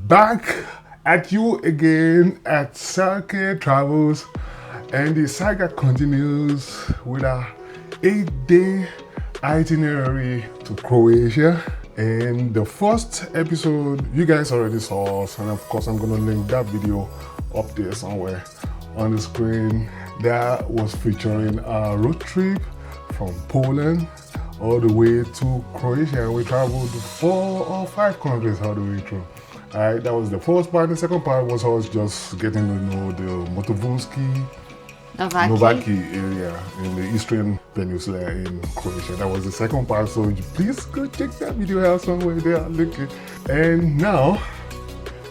Back at you again at Circuit Travels, and the saga continues with our 8-day itinerary to Croatia. And the first episode you guys already saw us, and of course I'm gonna link that video up there somewhere on the screen. That was featuring a road trip from Poland all the way to Croatia. We traveled 4 or 5 countries all the way through. Alright, that was the first part. The second part was us just getting to know the Motovulski Novaki area in the eastern peninsula in Croatia. That was the second part, so please go check that video out somewhere there. Look it. And now,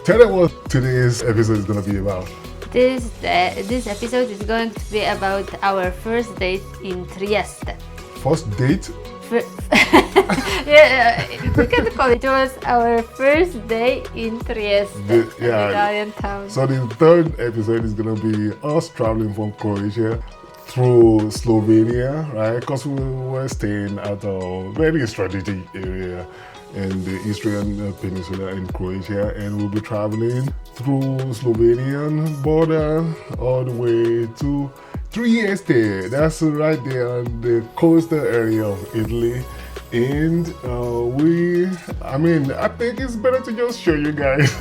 tell them what today's episode is going to be about. This episode is going to be about our first date in Trieste. First date? Yeah, we can call it. It was our first day in Trieste, an Italian town. So the third episode is gonna be us traveling from Croatia through Slovenia, right? Because we were staying at a very strategic area in the eastern peninsula in Croatia, and we'll be traveling through Slovenian border all the way to Trieste. That's right there on the coastal area of Italy. And I think it's better to just show you guys.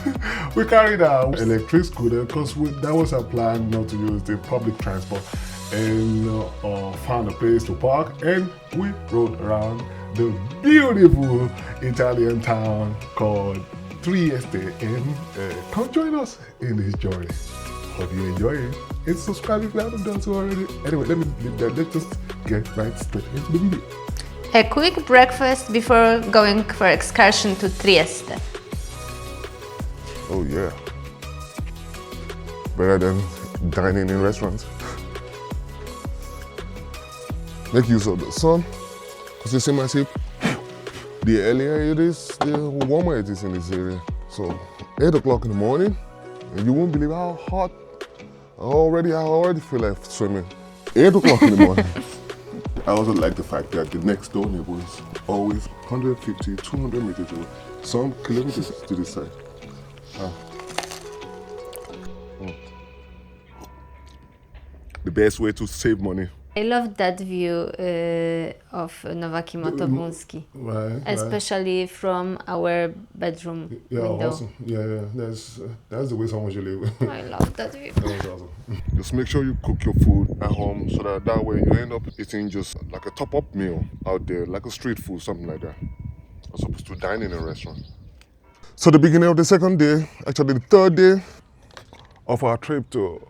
We carried our electric scooter because that was our plan, not to use the public transport, and found a place to park, and we rode around the beautiful Italian town called Trieste. And come join us in this journey. Hope you enjoy it. And subscribe if you haven't done so already. Anyway, let me leave that. Let's just get right straight into the video. A quick breakfast before going for excursion to Trieste. Oh yeah. Better than dining in restaurants. Make use of the sun. Because you see my ship, the earlier it is, the warmer it is in this area. So 8 o'clock in the morning, and you won't believe how hot. I already feel like swimming. 8 o'clock in the morning. I also like the fact that the next door neighbor is always 150, 200 meters away, some kilometers to the side. The best way to save money. I love that view of Novaki Motovulski, right, especially from our bedroom window. Awesome. Yeah, that's the way someone should live. I love that view. That's awesome. Just make sure you cook your food at home so that way you end up eating just like a top-up meal out there, like a street food, something like that, as opposed to dining in a restaurant. So the beginning of the second day, actually the third day of our trip to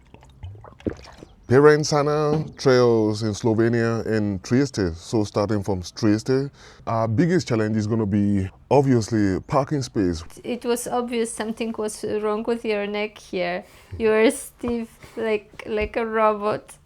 Piña trails in Slovenia and Trieste. So starting from Trieste, our biggest challenge is going to be obviously parking space. It was obvious something was wrong with your neck here. You were stiff like a robot.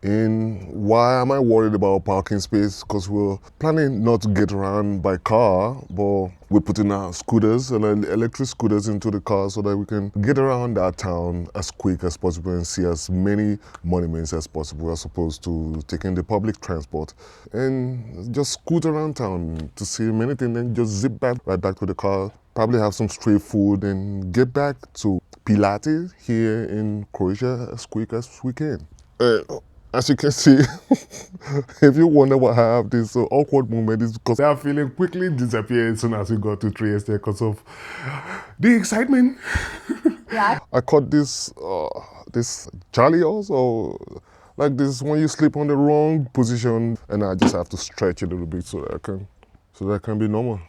And why am I worried about parking space? Because we're planning not to get around by car, but we're putting our scooters and electric scooters into the car so that we can get around that town as quick as possible and see as many monuments as possible, as opposed to taking the public transport and just scoot around town to see many things, then just zip right back to the car, probably have some street food and get back to Pilates here in Croatia as quick as we can. As you can see, if you wonder why I have this awkward moment, it's because that feeling quickly disappeared as soon as we got to Trieste because of the excitement. Yeah. I caught this Charlie also, like this when you sleep on the wrong position, and I just have to stretch it a little bit so that can be normal.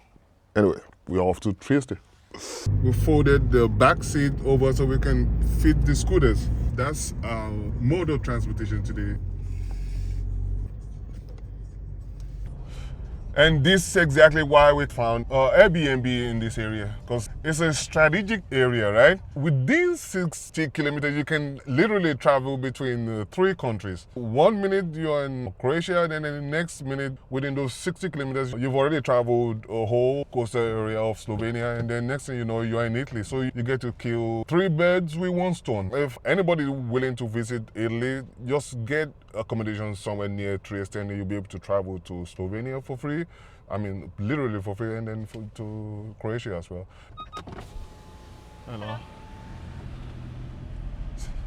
Anyway, we're off to Trieste. We folded the back seat over so we can fit the scooters. That's our mode of transportation today. And this is exactly why we found Airbnb in this area, because it's a strategic area, right? Within 60 kilometers, you can literally travel between 3 countries. 1 minute you're in Croatia, then in the next minute, within those 60 kilometers, you've already traveled a whole coastal area of Slovenia, and then next thing you know, you're in Italy. So you get to kill 3 birds with 1 stone. If anybody willing to visit Italy, just get accommodation somewhere near Trieste and you'll be able to travel to Slovenia for free, I mean, literally for free, and then to Croatia as well. Hello.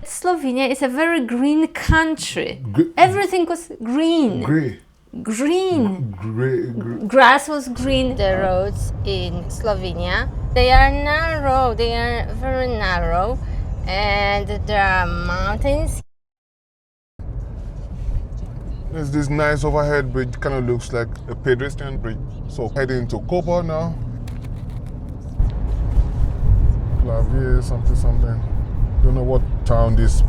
Slovenia is a very green country. Everything was green. Grey. Green. Grey. Grass was green. The roads in Slovenia, they are narrow. They are very narrow, and there are mountains. There's this nice overhead bridge, kind of looks like a pedestrian bridge. So heading to Koper now. Clavier, something. Don't know what town this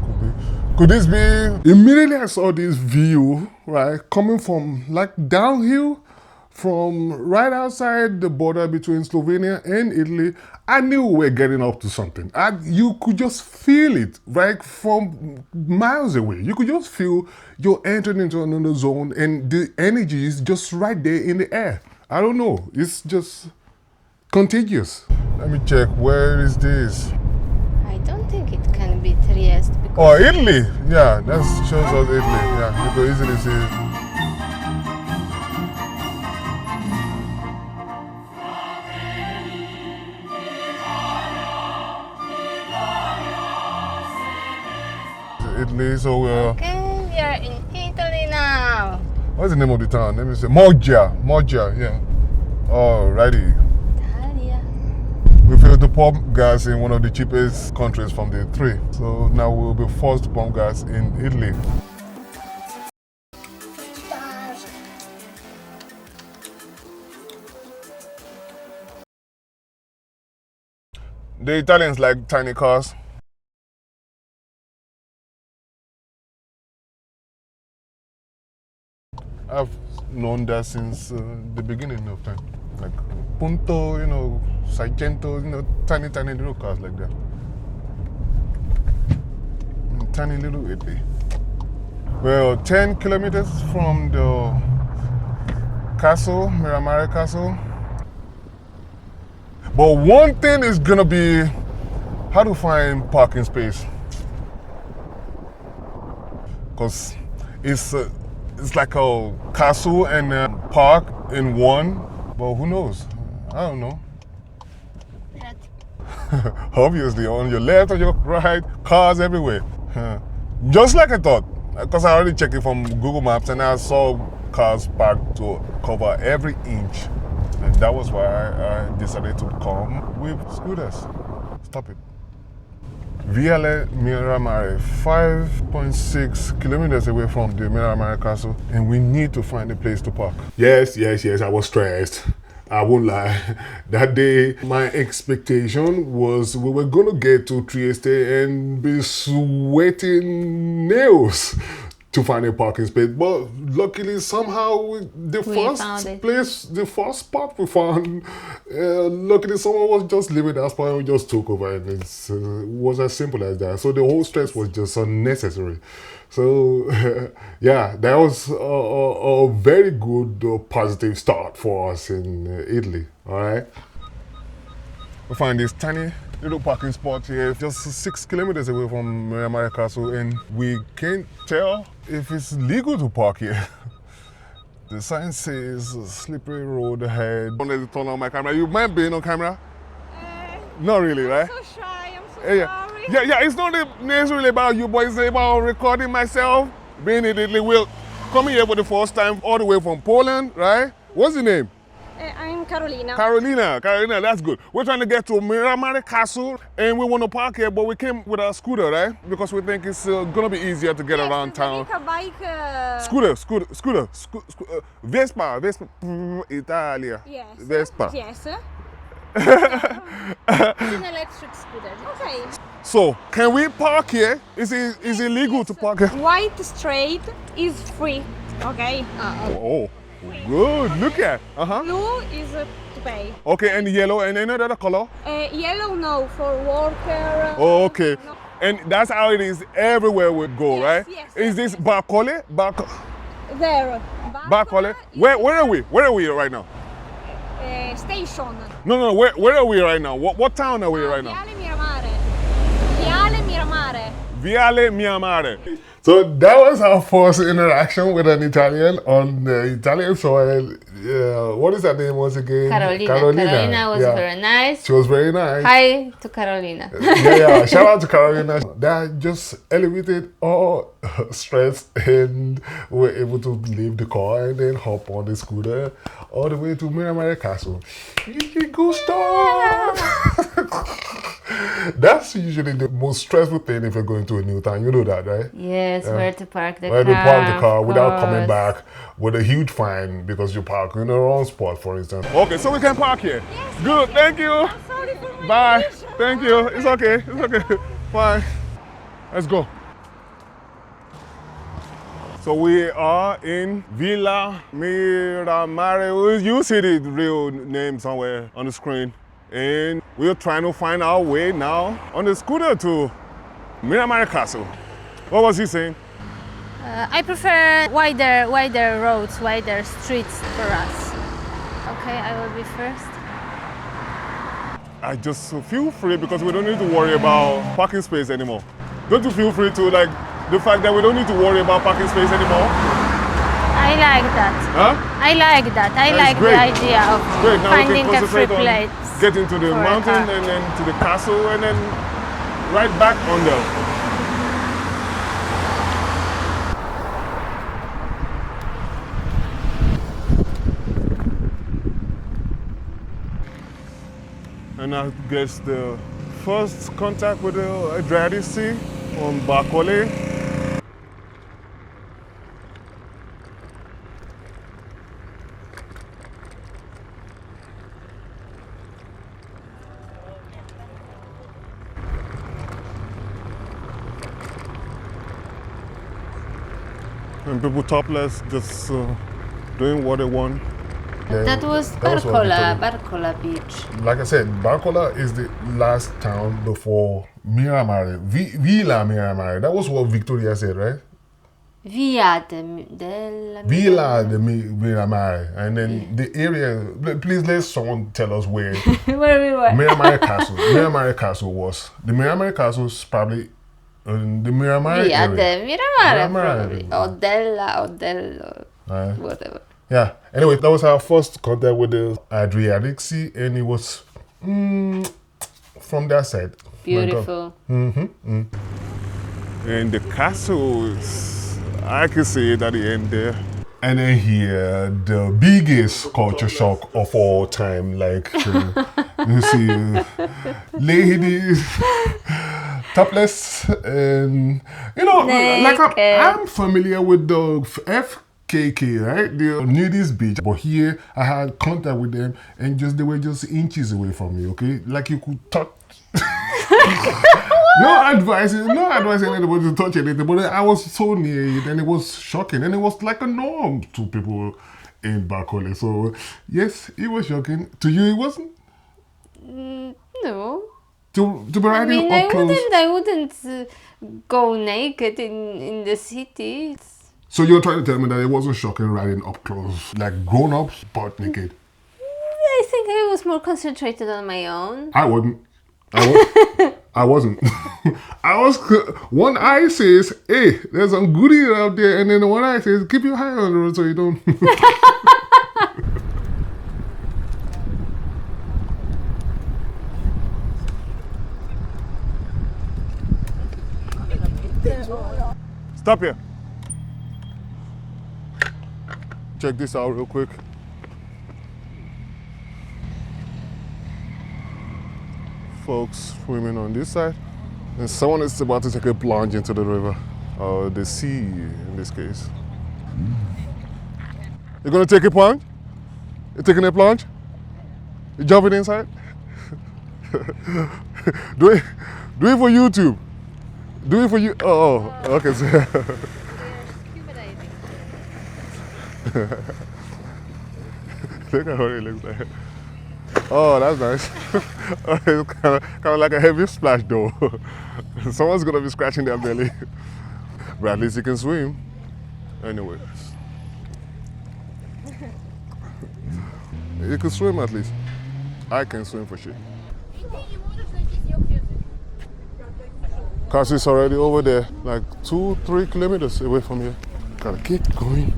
could be. Could this be? Immediately I saw this view, right, coming from like downhill from right outside the border between Slovenia and Italy. I knew we were getting up to something. You could just feel it, right, from miles away. You could just feel you're entering into another zone, and the energy is just right there in the air. I don't know. It's just contagious. Let me check. Where is this? I don't think it can be Trieste. Oh, Italy! Yeah, that shows us Italy. Yeah, you could easily see it. Italy, so we're... Okay, we are in Italy now. What's the name of the town? Let me see. Moggia, yeah. Alrighty. Italia. We filled the pump gas in one of the cheapest countries from the three. So now we'll be forced to pump gas in Italy. The Italians like tiny cars. I've known that since the beginning of time. Like Punto, Seicento, tiny little cars like that. Tiny little Italy. Well, 10 kilometers from the castle, Miramare Castle. But one thing is gonna be how to find parking space. Because it's like a castle and a park in one, but who knows? I don't know. Obviously, on your left or your right, cars everywhere. Just like I thought, because I already checked it from Google Maps and I saw cars parked to cover every inch. And that was why I decided to come with scooters. Stop it. Viale Miramare, 5.6 kilometers away from the Miramare Castle, and we need to find a place to park. Yes, I was stressed. I won't lie. That day, my expectation was we were gonna get to Trieste and be sweating nails to find a parking space, but luckily somehow the first spot we found, luckily someone was just leaving that spot and we just took over, and it was as simple as that. So the whole stress was just unnecessary. So yeah, that was a very good positive start for us in Italy. All right, we find this tiny little parking spot here, just 6 kilometers away from Miramare Castle, and we can't tell if it's legal to park here. The sign says slippery road ahead. I wanted to turn on my camera. You mind being on camera? Not really, right? I'm so shy. I'm so sorry. Yeah. It's not necessarily about you, but it's about recording myself. Being in Italy, we're coming here for the first time, all the way from Poland, right? What's your name? I'm Carolina. Carolina, that's good. We're trying to get to Miramare Castle and we want to park here, but we came with a scooter, right? Because we think it's gonna be easier to get around town. A bike. Scooter. Vespa, Italia. Yes. Vespa. Yes. It's an electric scooter. Okay. So, can we park here? Is it legal to park here? White straight is free. Okay. Oh, good. Look at. Blue is to pay. Okay, and yellow, and any other color? Yellow no for worker. Oh, okay. No. And that's how it is everywhere we go, right? Yes. Is this Barcola? There. Barcola? Where are we? Where are we right now? Station. No. Where are we right now? What town are we right now? Viale Miramare. Viale Miramare. Viale Miramare. So that was our first interaction with an Italian on the Italian soil. What is her name once again? Carolina. Carolina was very nice. She was very nice. Hi to Carolina. Yeah. Shout out to Carolina. That just elevated all stress, and we were able to leave the car and then hop on the scooter all the way to Miramare Castle. Gusto! That's usually the most stressful thing if you're going to a new town. You know that, right? Yes, where to park the car. Where to park the car without coming back with a huge fine because you park in the wrong spot, for instance. Okay, so we can park here. Yes. Good, thank you. I'm sorry for my Bye. English. Thank you. It's okay. Fine. Let's go. So we are in Villa Miramare. You see the real name somewhere on the screen. And we're trying to find our way now on the scooter to Miramare Castle. What was he saying? I prefer wider roads, wider streets for us. Okay, I will be first. I just feel free because we don't need to worry about parking space anymore. Don't you feel free to like the fact that we don't need to worry about parking space anymore? I like that. Huh? I like that. I That's like great. the idea of Great. Now finding we can a free concentrate on place. getting to the for a mountain car. and then to the castle and then right back on there. And I guess the first contact with the Adriatic Sea on Barcola. And people topless, just doing what they want. That was Barcola Beach. Like I said, Barcola is the last town before Miramare. Villa Miramare. That was what Victoria said, right? Villa della Villa de Miramare. And then the area, please let someone tell us where where we were. Miramare Castle. Miramare Castle was. The Miramare Castle is probably in the Miramare Via area. de Miramare, Miramare. probably. Or dello, whatever. Yeah. Anyway, that was our first contact with the Adriatic Sea, and it was from that side. Beautiful. And the castle is, I can see it at the end there. And then here, the biggest culture shock of all time, like you see ladies topless, and you know, like I'm familiar with the FKK, right? The nudist beach, but here I had contact with them, and they were just inches away from me. Okay, like you could touch. No advising anybody to touch anything, but I was so near it and it was shocking and it was like a norm to people in Barcola. So yes, it was shocking. To you it wasn't? No. To be riding up close. I wouldn't go naked in the city. So you're trying to tell me that it wasn't shocking riding up close, like grown-ups butt naked? I think I was more concentrated on my own. I wasn't. I wasn't. I was. One eye says, "Hey, there's some goodies out there," and then the one eye says, "Keep your eye on the road so you don't." Stop here. Check this out real quick. Folks swimming on this side, and someone is about to take a plunge into the river, or the sea in this case. You're gonna take a plunge? You're taking a plunge? You jumping inside? do it for YouTube. Do it for you. Oh, okay. Look at what it looks like. Oh, that's nice. It's kind of like a heavy splash though. Someone's gonna be scratching their belly. But at least you can swim. Anyways. You can swim at least. I can swim for sure. castle is already over there, like 2-3 kilometers away from here. Gotta keep going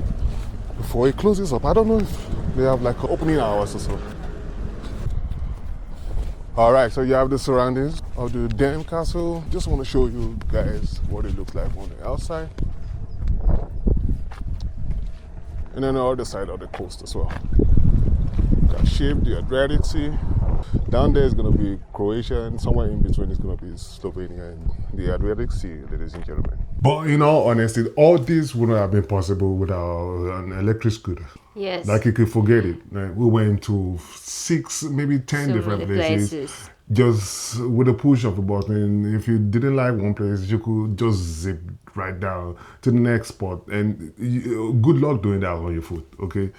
before it closes up. I don't know if they have like opening hours or so. All right, so you have the surroundings of the dam castle. Just want to show you guys what it looks like on the outside. And then the other side of the coast as well. Got shaped the Adriatic Sea. Down there is going to be Croatia, and somewhere in between is going to be Slovenia and the Adriatic Sea, ladies and gentlemen. But in all honesty, all this wouldn't have been possible without an electric scooter. Yes. Like you could forget it. Like, we went to 6, maybe 10 different places. Just with a push of a button. If you didn't like one place, you could just zip right down to the next spot. And good luck doing that on your foot, okay?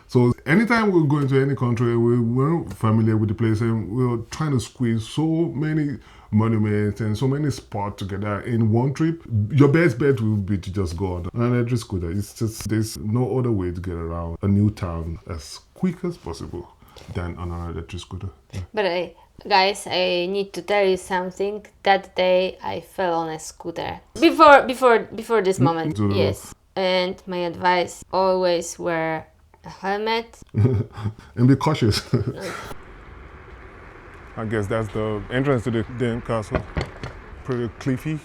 So anytime we go into any country, we weren't familiar with the place, and we were trying to squeeze so many monuments and so many spots together in one trip. Your best bet would be to just go on an electric scooter. It's just, there's no other way to get around a new town as quick as possible than on an electric scooter. Yeah. But guys, I need to tell you something. That day I fell on a scooter. Before this moment, yes. And my advice, always wear a helmet. And be cautious. I guess that's the entrance to the dam castle. Pretty cliffy.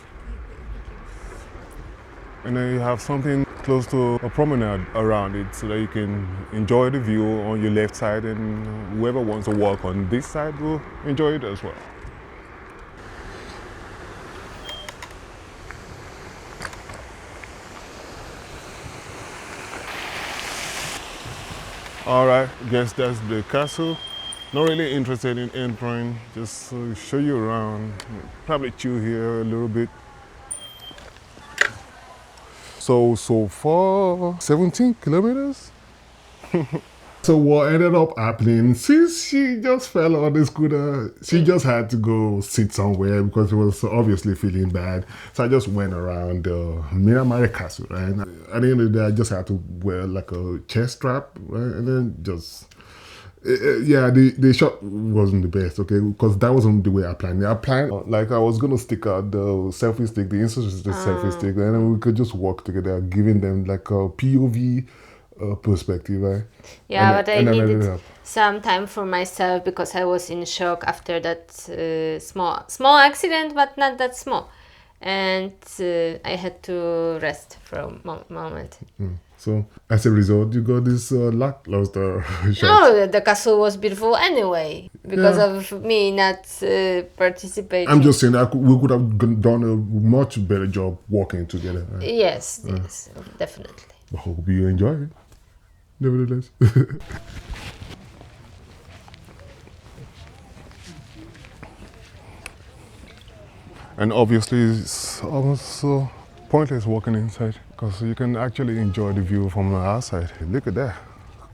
And then you have something close to a promenade around it so that you can enjoy the view on your left side, and whoever wants to walk on this side will enjoy it as well. All right, I guess that's the castle. Not really interested in entering, just show you around, probably chill here a little bit. So far, 17 kilometers. So what ended up happening, since she just fell on the scooter, she just had to go sit somewhere because she was obviously feeling bad. So I just went around Miramare Castle, right? At the end of the day, I just had to wear like a chest strap, right? And then just, yeah, the shot wasn't the best, okay? Because that wasn't the way I planned it. I planned, like I was gonna stick out the selfie stick, the Insta selfie stick, and then we could just walk together, giving them like a POV perspective, right? Yeah, but I needed some time for myself because I was in shock after that small accident, but not that small, and I had to rest for a moment. So as a result, you got this lackluster shot. No, the castle was beautiful anyway because of me not participating. I'm just saying that we could have done a much better job walking together. Right? Yes, definitely. I hope you enjoy it, nevertheless. And obviously it's also pointless walking inside because you can actually enjoy the view from the outside. Look at that.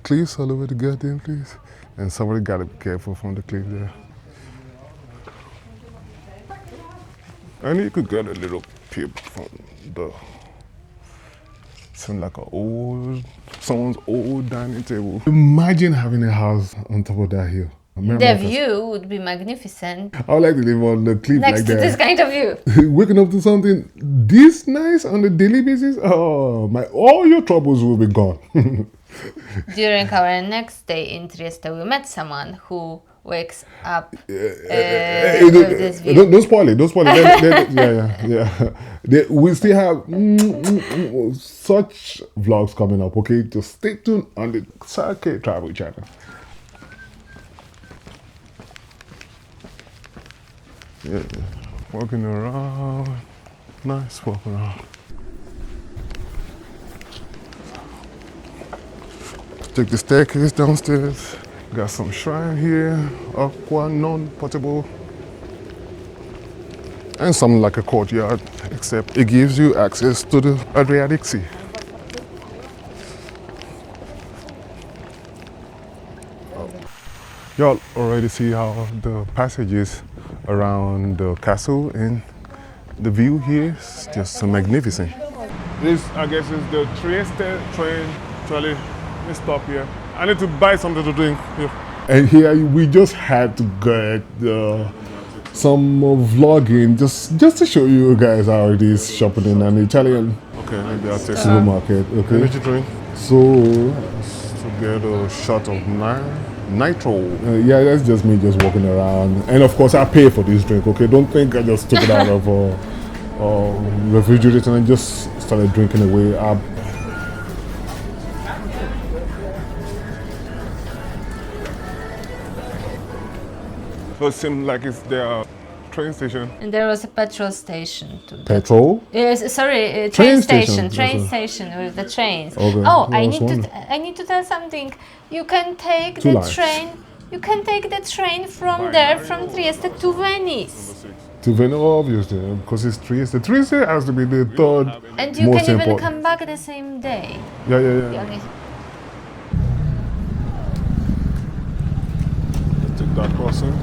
Cliffs all over the goddamn place. And somebody gotta be careful from the cliff there. And you could get a little peep from the, sound like someone's old dining table. Imagine having a house on top of that hill. The view would be magnificent. I would like to live on the cliff next like to that. this kind of view. Waking up to something this nice on a daily basis, all your troubles will be gone. During our next day in Trieste, we met someone who wakes up with this view. Don't spoil it. Don't spoil it. Yeah. We still have such vlogs coming up. Okay, just stay tuned on the Circuit Travel channel. Yeah, walking around, nice walk around. Take the staircase downstairs. Got some shrine here, aqua, non-potable. And something like a courtyard, except it gives you access to the Adriatic Sea. Y'all already see how the passage is around the castle, and the view here is just magnificent. This, I guess, is the Trieste train trolley. Let's stop here. I need to buy something to drink here. And here we just had to get the some vlogging just to show you guys how it is shopping in an Italian supermarket. Okay. Energy drink. So To get a shot of nitro. yeah, that's just me just walking around, and of course I pay for this drink. Okay, don't think I just took it out of refrigerator and just started drinking away. So it seems like it's their train station. And there was a petrol station too. Petrol? Yes, sorry, train Train station. station. Train Okay. station with the trains. Okay. Oh, I was I wondering. need to tell something. You can take Two the lines. train. You can take the train from there, from Trieste to Venice, To Venice, obviously, because it's Trieste. Trieste has to be the third and you most can even important. come back the same day. Yeah. The only- Take that crossing.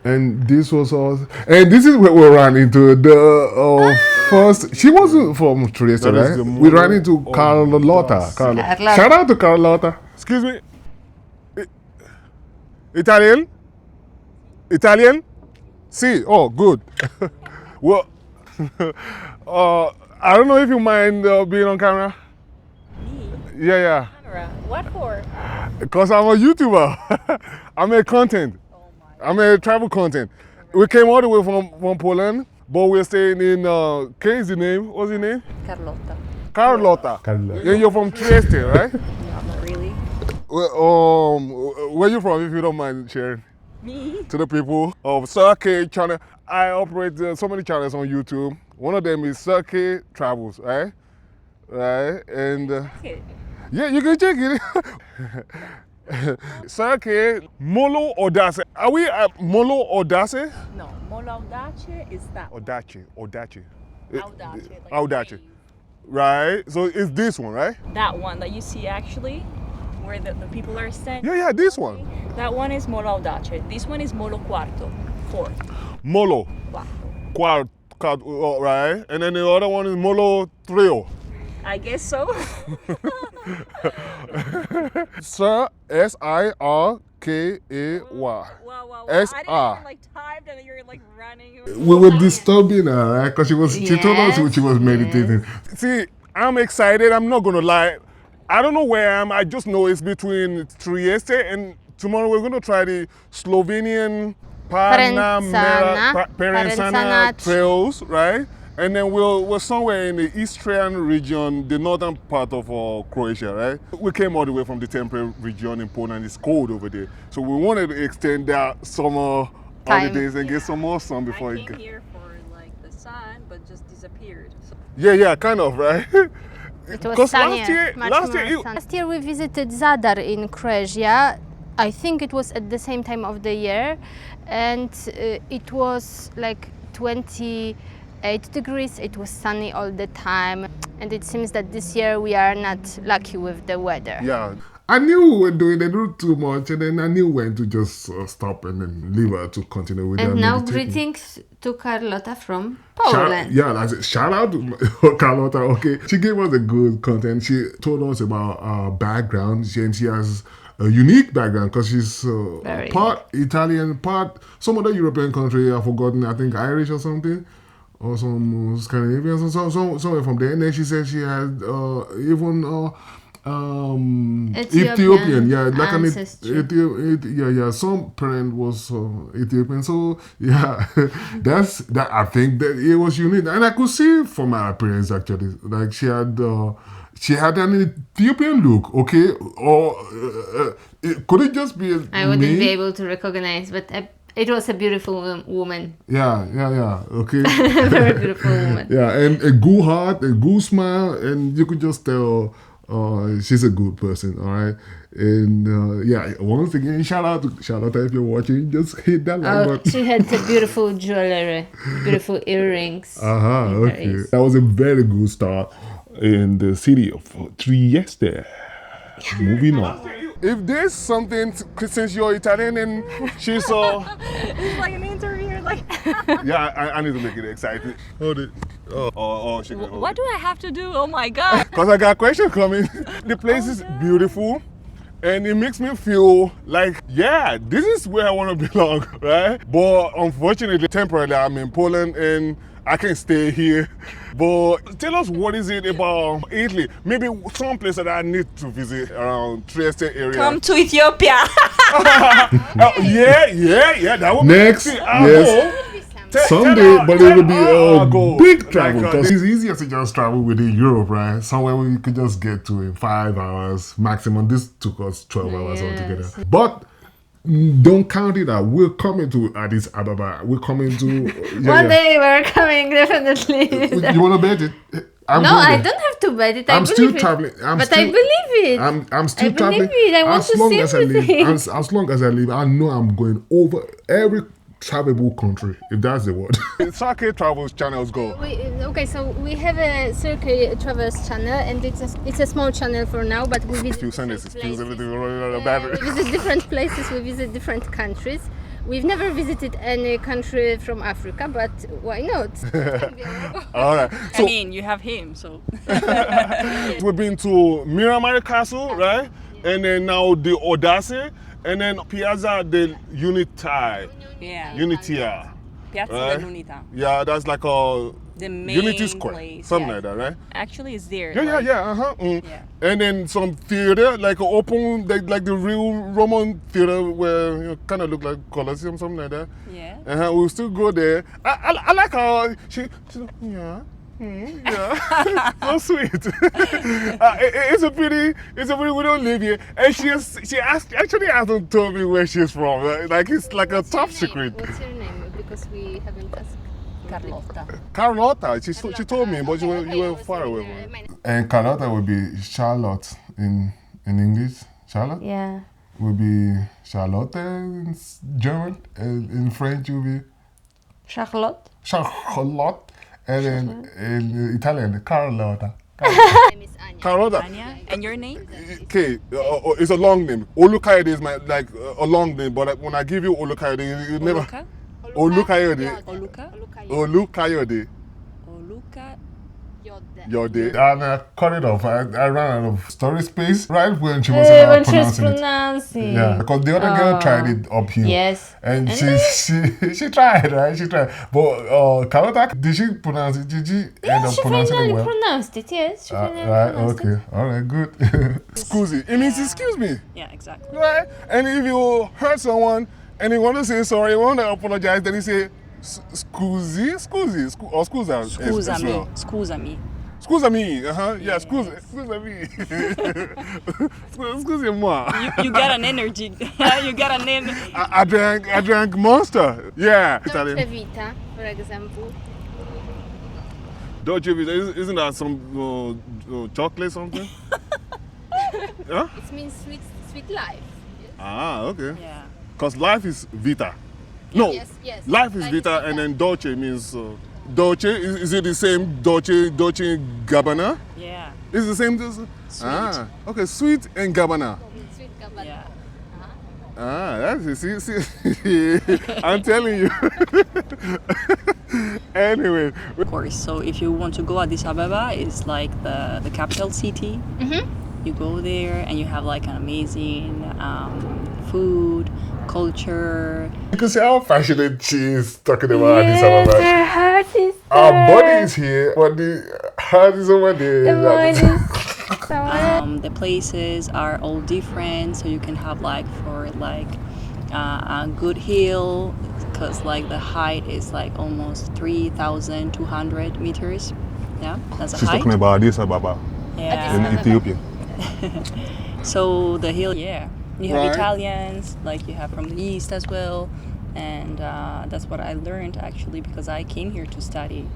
And this was us. And this is where we ran into the first. She wasn't from Trieste, That is right? the We ran mother into of Carlotta. das. Carlotta. Shout out to Carlotta. Excuse me. Italian? Italian? Si. Oh, good. Well, I don't know if you mind being on camera. Me? Yeah. Camera. What for? Because I'm a YouTuber. I make content. Oh my. I make travel content. We came all the way from Poland, but we're staying in, K is the name? What's the name? Carlotta. Carlotta. Carlotta. And you're from Trieste, right? No, not really. Well, where you from, if you don't mind sharing? Me? To the people of Circuit channel. I operate so many channels on YouTube. One of them is Circuit Travels, right? Right, and Okay. yeah, you can check it. Circuit Molo Audace. Are we at Molo Audace? No, Molo Audace is that one. Audace. Audace. Like Audace. wave. Right. So it's this one, right? That one that you see actually, where the people are standing. Yeah, this one. That one is Molo Audace. This one is Molo Quarto. Fourth. Molo. Quarto. Right. And then the other one is Molo Trio. I guess so. Sir, Sirkay. Wow. S.R. I didn't even like typed and you're like running. We were disturbing her, right? Because she told us Yes, she was meditating. See, I'm excited. I'm not gonna lie. I don't know where I am. I just know it's between Trieste and tomorrow we're gonna try the Slovenian Parenzana Parenzana trails, right? And then we're somewhere in the Istrian region, the northern part of Croatia, right? We came all the way from the temperate region in Poland. It's cold over there, so we wanted to extend that summer holidays and get some more sun before I it. came here for like the sun, but just disappeared. So Yeah, kind of, right? It was 'Cause sunnier. last year, Last year we visited Zadar in Croatia. I think it was at the same time of the year, and it was like 28 degrees. It was sunny all the time, and it seems that this year we are not lucky with the weather. Yeah. I knew we were doing a little too much, and then I knew when to just stop and then leave her to continue with her And now meditating. greetings to Carlotta from Shout, Poland. yeah, that's it. Shout out to Carlotta. Okay, she gave us a good content. She told us about her background, and she has a unique background because she's Very part Italian, part some other European country. I've forgotten. I think Irish or something, or some Scandinavian, somewhere from there. And then she said she had even. Ethiopian, yeah, like an ancestry. yeah. Some parent was Ethiopian, so yeah, that's that. I think that it was unique, and I could see from my appearance actually, like she had an Ethiopian look, okay, or could it just be? I wouldn't me? be able to recognize, but it was a beautiful woman. Yeah. Okay. Very beautiful woman. Yeah, and a good heart, a good smile, and you could just tell she's a good person, all right? And yeah, once again, shout out if you're watching, just hit that like button. She had the beautiful jewelry, beautiful earrings. Okay. Paris. That was a very good start in the city of Trieste. Moving on. If there's something, since you're Italian and she's it's like an interview, like. yeah, I need to make it exciting. Hold it. Oh, she can hold What it. do I have to do? Oh my god. Because I got a question coming. The place is beautiful And it makes me feel like, yeah, this is where I want to belong, right? But unfortunately, temporarily, I'm in Poland and I can stay here. But tell us, what is it about Italy? Maybe some place that I need to visit around Trieste area. Come to Ethiopia. Yeah, that would Next, be yes. Someday, but it will be a big travel because it's easier to just travel within Europe, right? Somewhere we could just get to in 5 hours maximum. This took us 12 hours altogether. But don't count it out. We're coming to Addis Ababa. We're coming to One day we're coming, definitely. You want to bet it? No, I don't have to bet it. I'm still traveling. I believe it. I'm still I traveling. believe it. I want to see everything. As long as I live, I know I'm going over every travelable country, if that's the word. Sake Travels channels go. Okay, so we have a Circuit Travels channel, and it's a small channel for now, but we visit different places. We visit different countries. We've never visited any country from Africa, but why not? All right. I mean, you have him, so. We've been to Miramar Castle, right? And then now the Audace, and then Piazza del Unità. Yeah. Unitia. Piazza Right? dell'Unità. Yeah, that's like a The main Unity Square, place, something yeah. like that, right? Actually, it's there. Yeah, like- yeah. And then some theater, like open, like the real Roman theater where kind of look like Colosseum, something like that. Yeah. We'll still go there. I like how she's yeah. Yeah, so sweet. It's a pretty. We don't live here, and she actually hasn't told me where she's from. Like it's like a top secret. What's your name? Because we haven't asked. Carlotta. She told me, but you were far away from it. And Carlotta would be Charlotte in English. Charlotte? Yeah. Would be Charlotte in German. In French, would be Charlotte. Charlotte. And then in Italian, Carlotta. Carlotta. Anya. And your name? Okay, it's a long name. Olukayode is my a long name, but when I give you Olukayode, you never. Oluka? Olukayode. Oluka? Olukayode. Oluka? Yode. And I cut it off. I ran out of storage space right when she was pronouncing it. Yeah, because the other girl tried it up here. Yes. And she tried, right? She tried. But Carlotta, did she pronounce it? Did she end up pronouncing it well? Pronounced it, yes. She finally Right, pronounced okay. it. All right, good. Scusi. It means excuse me. Yeah, exactly. Right? And if you hurt someone and you want to say sorry, you want to apologize, then you say scusi, or scusa. Scusami. Scusami. Scusami, yeah, scusami. Excusez-moi. You got an energy. You got an energy. I drank Monster. Yeah. Dolce Vita, for example. Dolce Vita, isn't that some chocolate something? Huh? It means sweet life. Yes. Ah, okay. Yeah. Because life is Vita. No, Yes. life is Vita, and then Dolce means Dolce. Is it the same Dolce Gabbana? Yeah. Is the same? Sweet. Ah, okay, sweet and Gabbana. Sweet Gabbana. Yeah. Ah, that's it. See, I'm telling you. Anyway, Of course. So if you want to go Addis Ababa, it's like the capital city. You go there and you have like an amazing food, culture. You can see how passionate she is talking about Addis Ababa. Her heart is Our body is here, but the heart is over there. The places are all different, so you can have like a good hill, because like the height is like almost 3,200 meters. Yeah, that's a she's height. talking about Addis Ababa Yeah. in Ethiopia. So the hill, yeah. You have Right. Italians, like you have from the east as well, and that's what I learned actually because I came here to study.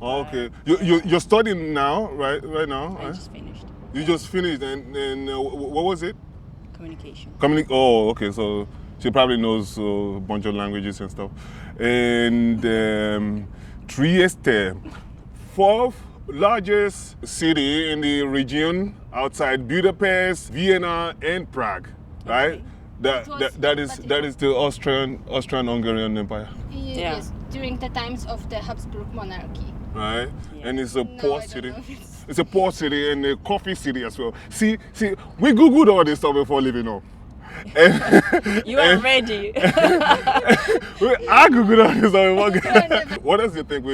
Oh, okay, you're studying now, right? Right now, I right? just finished You just finished, and what was it? communication. Oh, okay. So she probably knows a bunch of languages and stuff. And Trieste, fourth largest city in the region outside Budapest, Vienna, and Prague, right? Okay. That is the Austrian-Hungarian Empire, Yeah. Yes, during the times of the Habsburg monarchy. right? Yeah. And it's a Now I port don't city. know if it's it's a port city and a coffee city as well. See, we googled all this stuff before leaving home. You are ready. I googled all this stuff before. What else do you think?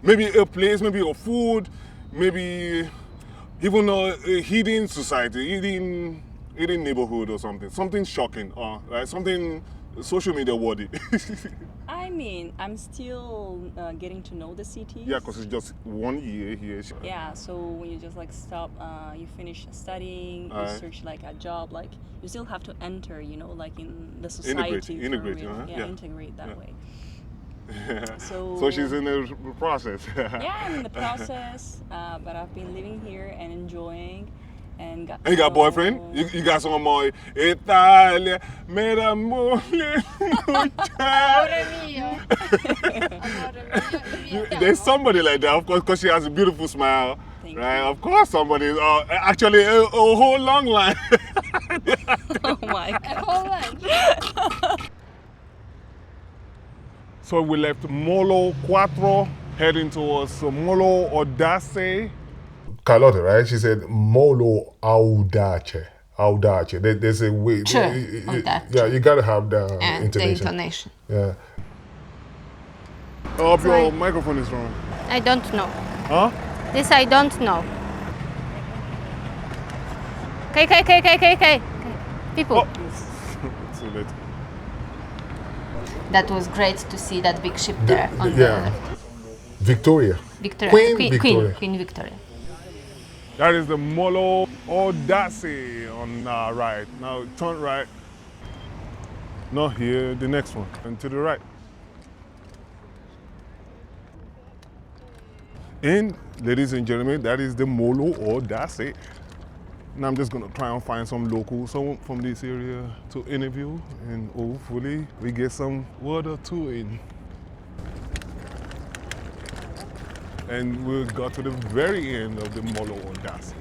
Maybe a place, maybe a food, maybe even a hidden society, hidden neighborhood or something shocking, right? Something social media worthy. I mean, I'm still getting to know the city. Yeah, because it's just 1 year here. Yeah, so when you just like stop, you finish studying, you search like a job, like you still have to enter, you know, like in the society. Integrate, yeah, integrate that way. So she's in the process. Yeah, I'm in the process, but I've been living here and enjoying. And you got a boyfriend? You got some more Italia, mera mole, There's somebody like that, of course, because she has a beautiful smile. Right? Of course, somebody. Actually, a whole long line. Oh my God. A whole line. So we left Molo Quattro, heading towards Molo Audace. Carlotta, right? She said Molo Audace. Audace. There's a way. Yeah, you gotta have the intonation. Yeah. Oh, your microphone is wrong. I don't know. Huh? This I don't know. Okay. People. Too late. That was great to see that big ship there on the left. Victoria. Queen Victoria. That is the Molo Audace on our right. Now turn right. Not here, the next one. And to the right. And ladies and gentlemen, that is the Molo Audace. Now I'm just gonna try and find some locals, someone from this area to interview, and hopefully we get some word or two in. And we got to the very end of the Molo Audace.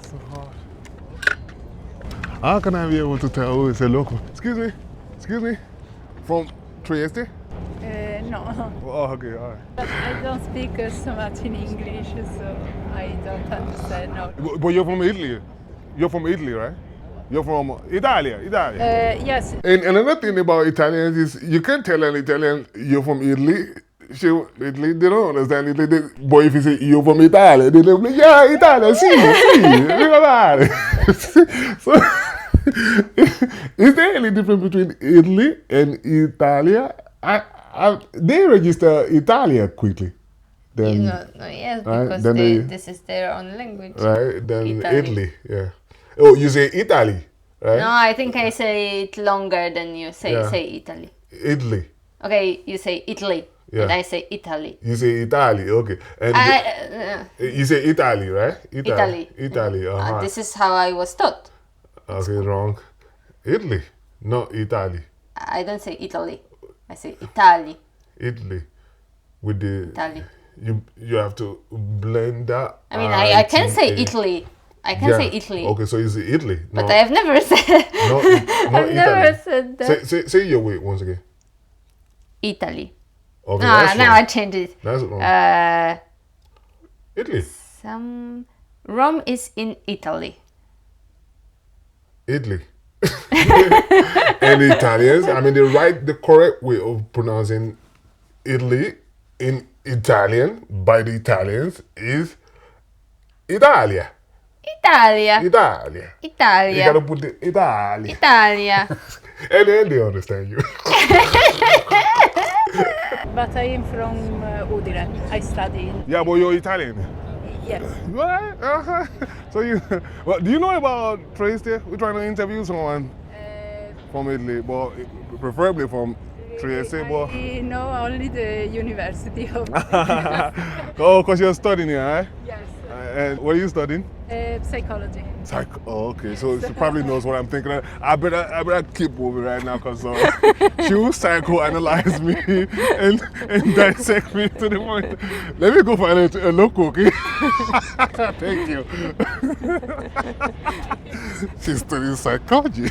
So hard. How can I be able to tell who is a local? Excuse me. From Trieste? No, Oh, okay, all right. but I don't speak so much in English, so I don't understand. No. But you're from Italy. You're from Italy, right? You're from Italia. Yes. And another thing about Italians is you can't tell an Italian you're from Italy. Italy, they don't understand Italy. But if you say you're from Italy, they'll be like, yeah, Italia, So, is there any difference between Italy and Italia? They register Italia quickly. Then, Yes, right, because then this is their own language. Right, then Italy, yeah. Oh, you say Italy, right? No, I think I say it longer than you say Italy. Italy. Okay, you say Italy, and I say Italy. You say Italy, okay. And you say Italy, right? Italy. This is how I was taught. Okay, wrong. Italy, not Italy. I don't say Italy. I say Italy. Italy. With the Italy. You have to blend that. I mean, I can say Italy. I can say Italy. Okay, so it's Italy. But I have never said. I've never said that. Say your way once again. Italy. Okay, now I changed it. That's wrong. Italy. Rome is in Italy. Italy. And the Italians, I mean, the correct way of pronouncing Italy in Italian by the Italians is Italia. Italia. You gotta put the Italia. And then they understand you. But I am from Udine. I study in... Yeah, but you're Italian. Yes. Right? Uh-huh. So well, do you know about Trieste? We're trying to interview someone from Italy, but preferably from Trieste. But I know only the University of... Oh, because you're studying here, right? Yes. And what are you studying? Psychology. Oh, okay. So she probably knows what I'm thinking. I better keep moving right now because she will psychoanalyze me and dissect me to the point. Let me go find a local, okay? Thank you. She's studying psychology.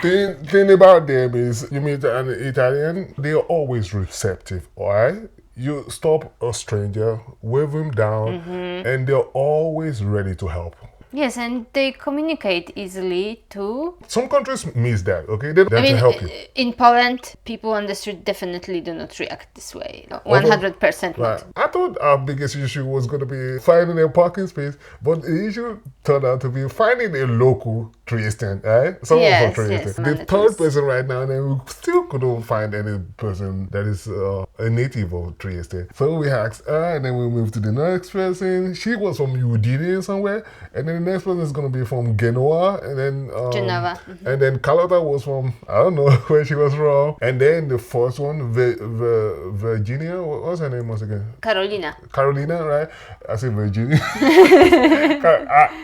Thing about them is, you meet an Italian, they're always receptive, alright? You stop a stranger, wave them down, and they're always ready to help. Yes, and they communicate easily too. Some countries miss that, okay? They have to help you. In Poland, people on the street definitely do not react this way. 100% not. Right. I thought our biggest issue was going to be finding a parking space, but the issue turned out to be finding a local Trieste, right? Someone Yes, from Trieste. yes, The mandatory. third person right now, and then we still couldn't find any person that is a native of Trieste. So we asked her, and then we moved to the next person. She was from Udine somewhere, and then the next person is going to be from Genoa, and then Genova. and then Colada was from, I don't know where she was from, and then the first one, Virginia, what's her name once again? Carolina, right? I say Virginia.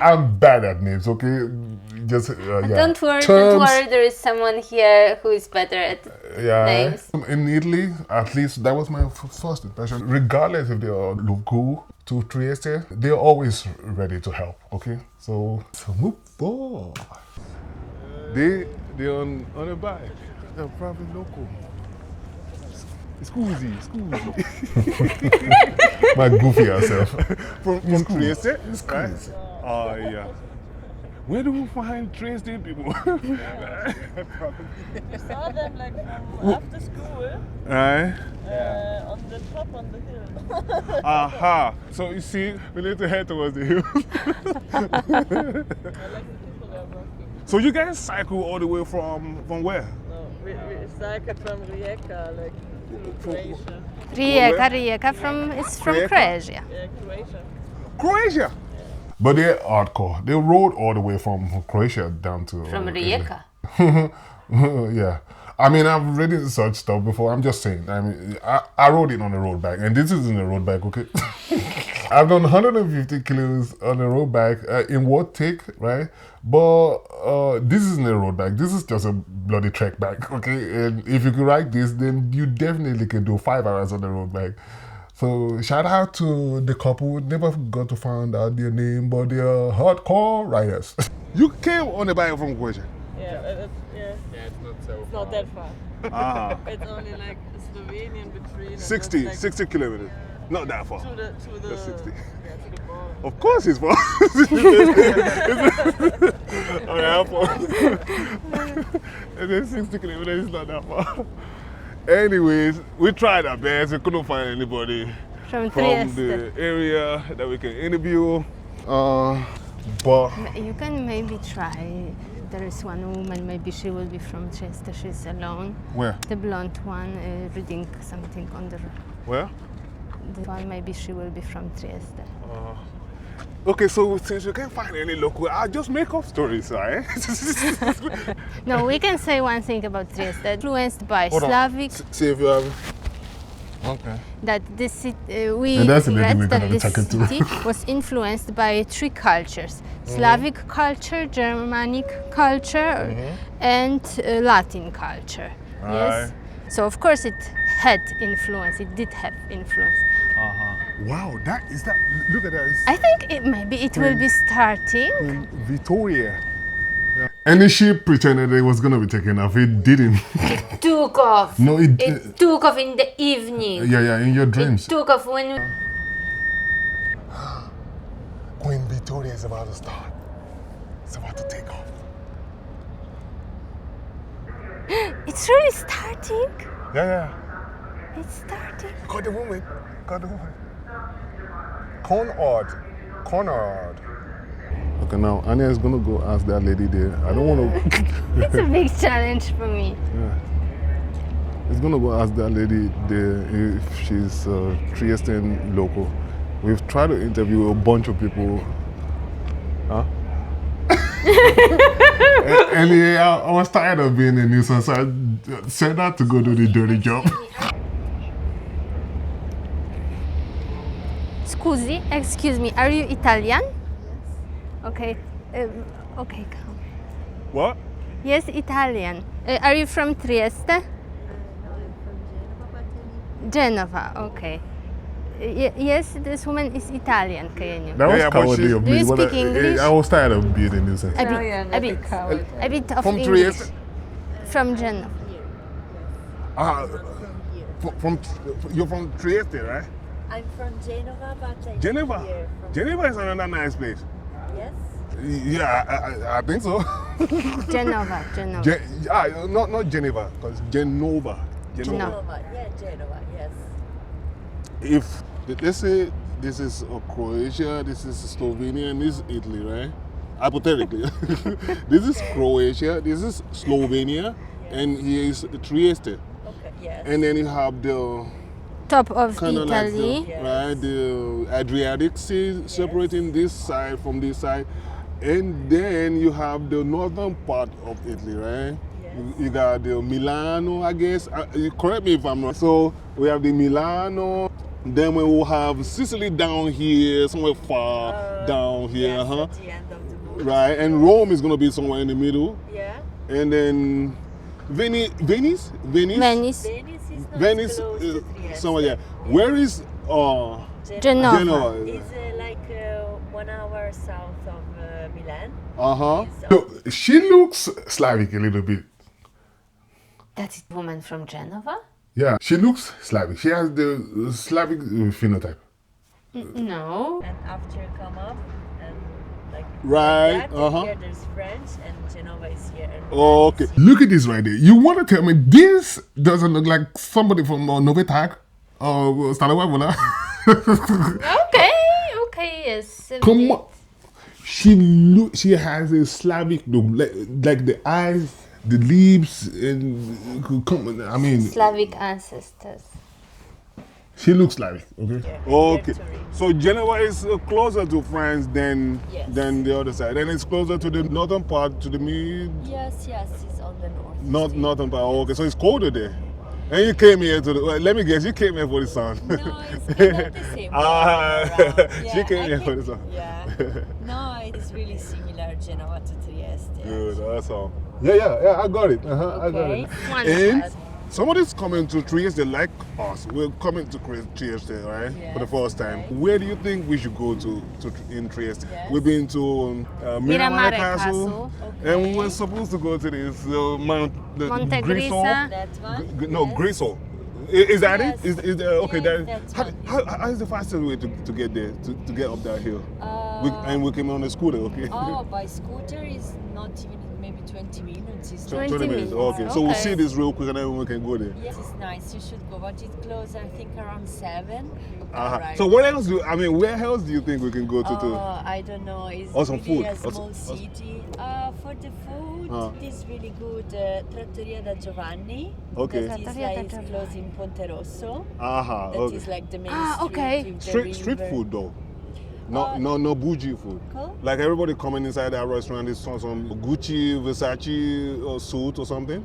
I'm bad at names, okay? Just yeah. Don't worry, there is someone here who is better at names. In Italy, at least that was my first impression. Regardless if they are local to Trieste, they're always ready to help, okay? So move forward. They're on a bike. They're probably local. Scusi. My goofy herself. From Trieste? Right? Oh, yeah. Where do we find Trieste people? We saw them like from after school. Right? On the top on the hill. Aha. So you see, we need to head towards the hill. So you guys cycle all the way from where? No, we cycled from Rijeka, like to Croatia. Rijeka it's from Croatia. Yeah, Croatia. Croatia? But they're hardcore. They rode all the way from Croatia down to... From Rijeka. Yeah. I mean, I've read such stuff before. I'm just saying. I mean, I rode it on the road bike, and this isn't a road bike, okay? I've done 150 kilos on a road bike in what take, right? But this isn't a road bike. This is just a bloody trek bike, okay? And if you could ride this, then you definitely can do 5 hours on the road bike. So shout out to the couple. Never got to find out their name, but they're hardcore riders. You came on a bike from Croatia? Yeah, it's not that far. It's only like Slovenian between 60 kilometers. Not that far. to the 60. Yeah, to the border. Of course it's far. And then 60 kilometers is not that far. Anyways, we tried our best. We couldn't find anybody From the area that we can interview. But you can maybe try. There is one woman, maybe she will be from Trieste. She's alone. where? The blonde one reading something on the... Where? The one, maybe she will be from Trieste. Okay, so since you can't find any local, I'll just make up stories, right? No, we can say one thing about Trieste. Influenced by Hold on. Slavic, See if you have. Okay. that this city, we And that's a read little bit that of a this second too. city was influenced by 3 cultures: Slavic culture, Germanic culture, and Latin culture. Yes. So of course it had influence. It did have influence. Wow, that. Look at that. It's I think maybe it will be starting. in Victoria. Yeah. And the ship pretended it was gonna be taken off. It didn't. Took off. No, It took off in the evening. Yeah, in your dreams. It took off when. Queen Victoria is about to start. It's about to take off. It's really starting. Yeah. It's starting. Got the woman. Conrad. Okay, now Anya is gonna go ask that lady there. I don't wanna. It's a big challenge for me. It's gonna go ask that lady there if she's a Trieste local. We've tried to interview a bunch of people. Huh? and yeah, I was tired of being a nuisance, so I set out to go do the dirty job. Scusi, excuse me, are you Italian? Yes. Okay, okay, come. What? Yes, Italian. Are you from Trieste? Genova, okay. Yes, this woman is Italian, Kenyan. That was Yeah, but cowardly she- of Do me. you but speak English? I was tired of being in this. A bit of From English. Trieste? From Genoa. From you're from Trieste, right? I'm from Genova, but I Geneva. live here from Geneva is another nice place. Yes. Yeah, I think so. Genova. Not Geneva, because Genova. Genova. Yeah, Genova. Yes. If let's say this is Croatia, this is Slovenia, and this is Italy, right? Hypothetically, this is Croatia, this is Slovenia, and here is Trieste. Okay. Yes. And then you have the Top of kind of like Italy. the, right, the Adriatic Sea separating this side from this side, and then you have the northern part of Italy, right? You got the Milano, I guess. You correct me if I'm wrong. So we have the Milano. Then we will have Sicily down here, somewhere far down here, yes, huh? at the end of the book. Right, and Rome is gonna be somewhere in the middle, Yeah. and then Venice. Venice. Venice is not Venice close is to Trieste. somewhere there. Where is Genova. Genoa? It's like 1 hour south of Milan. So she looks Slavic a little bit. That is a woman from Genova? Yeah, she looks Slavic. She has the Slavic phenotype. No. And after you come up and like Right, that, here there's French and Genova is here. And Oh, okay. Look at this right there. You want to tell me this doesn't look like somebody from Novetak or Stalawabola? Okay, yes. Come on. She has a Slavic look, like the eyes, the lips, and come on, I mean, Slavic ancestors. she looks Slavic, okay? Okay. So Genoa is closer to France than Yes. the other side, and it's closer to the northern part, to the mid Yes, it's on the north. northern part. Okay, so it's colder there. And you came here to the. Well, let me guess, you came here for the sun. No, it's not the same. She came here for the sun. Yeah. No, it's really similar Genoa to Trieste. Good, that's all. Yeah, I got it. I got it. And somebody's coming to Trieste like us. We're coming to Trieste, right? For the first time. Where do you think we should go to in Trieste? Yes. We've been to Miramare Castle, Okay. and we were supposed to go to this Mount Monte Griso. Grisa. That one? No, Yes. Griso. Is that Yes. it? Is okay? Yes, That, that's how is the fastest way to get there, to get up that hill? And we came on a scooter, okay? Oh, by scooter is not even maybe 20 minutes. It's 20 minutes. minutes. Okay. So we'll Okay. see this real quick and then we can go there. Yes, it's nice. You should go, but it's close. I think around 7. So what else where else do you think we can go to? I don't know. It's Oh, some really food. a small city. For the food, it's really good. Trattoria da Giovanni. Okay. That is Trattoria da like Giovanni. close in Ponte Rosso. That That is like the main street okay. with the Street river. food though. No bougie food. Cool. Like everybody coming inside that restaurant is some Gucci, Versace suit or something.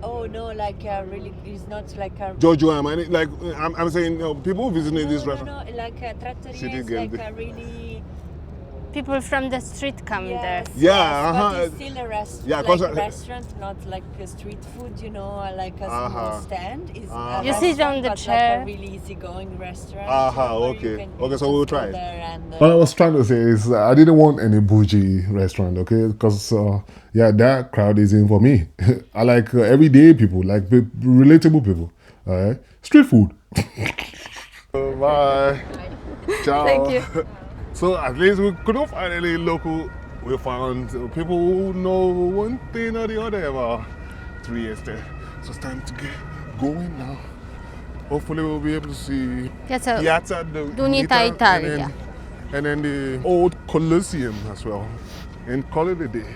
Oh no, like really, it's not like a. Giorgio Armani. Like I'm saying, people visiting this No, restaurant. like a trattoria City is girl. like a really. People from the street come there. Yeah, But it's still a restaurant. Yeah, like 'cause a restaurant, not like a street food. You know, like a small stand. It's a You sit on restaurant, the but chair. Like a really easygoing restaurant. Okay. where you Okay, so just we'll go try it. there and, What I was trying to say is I didn't want any bougie restaurant, okay? Because, that crowd is in for me. I like everyday people, like relatable people, all right? Street food. Bye. Ciao. Thank you. So at least we couldn't find any local. We found people who know one thing or the other about Trieste. So it's time to get going now. Hopefully we'll be able to see Piazza Piazza d'Unità Italia. and then the old Colosseum as well. And call it a day.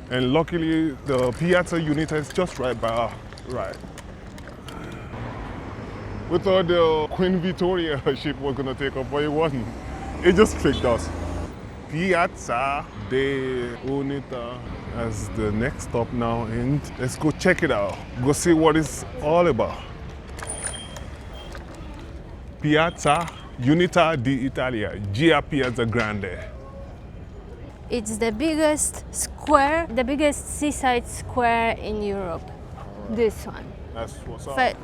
And luckily the Piazza Unita is just right by our right. We thought the Queen Victoria ship was gonna take off, but it wasn't. It just tricked us. Piazza d'Unità as the next stop now, and let's go check it out. Go see what it's all about. Piazza Unità d'Italia, Gia Piazza Grande. It's the biggest square, the biggest seaside square in Europe. This one. That's what's up. Fa-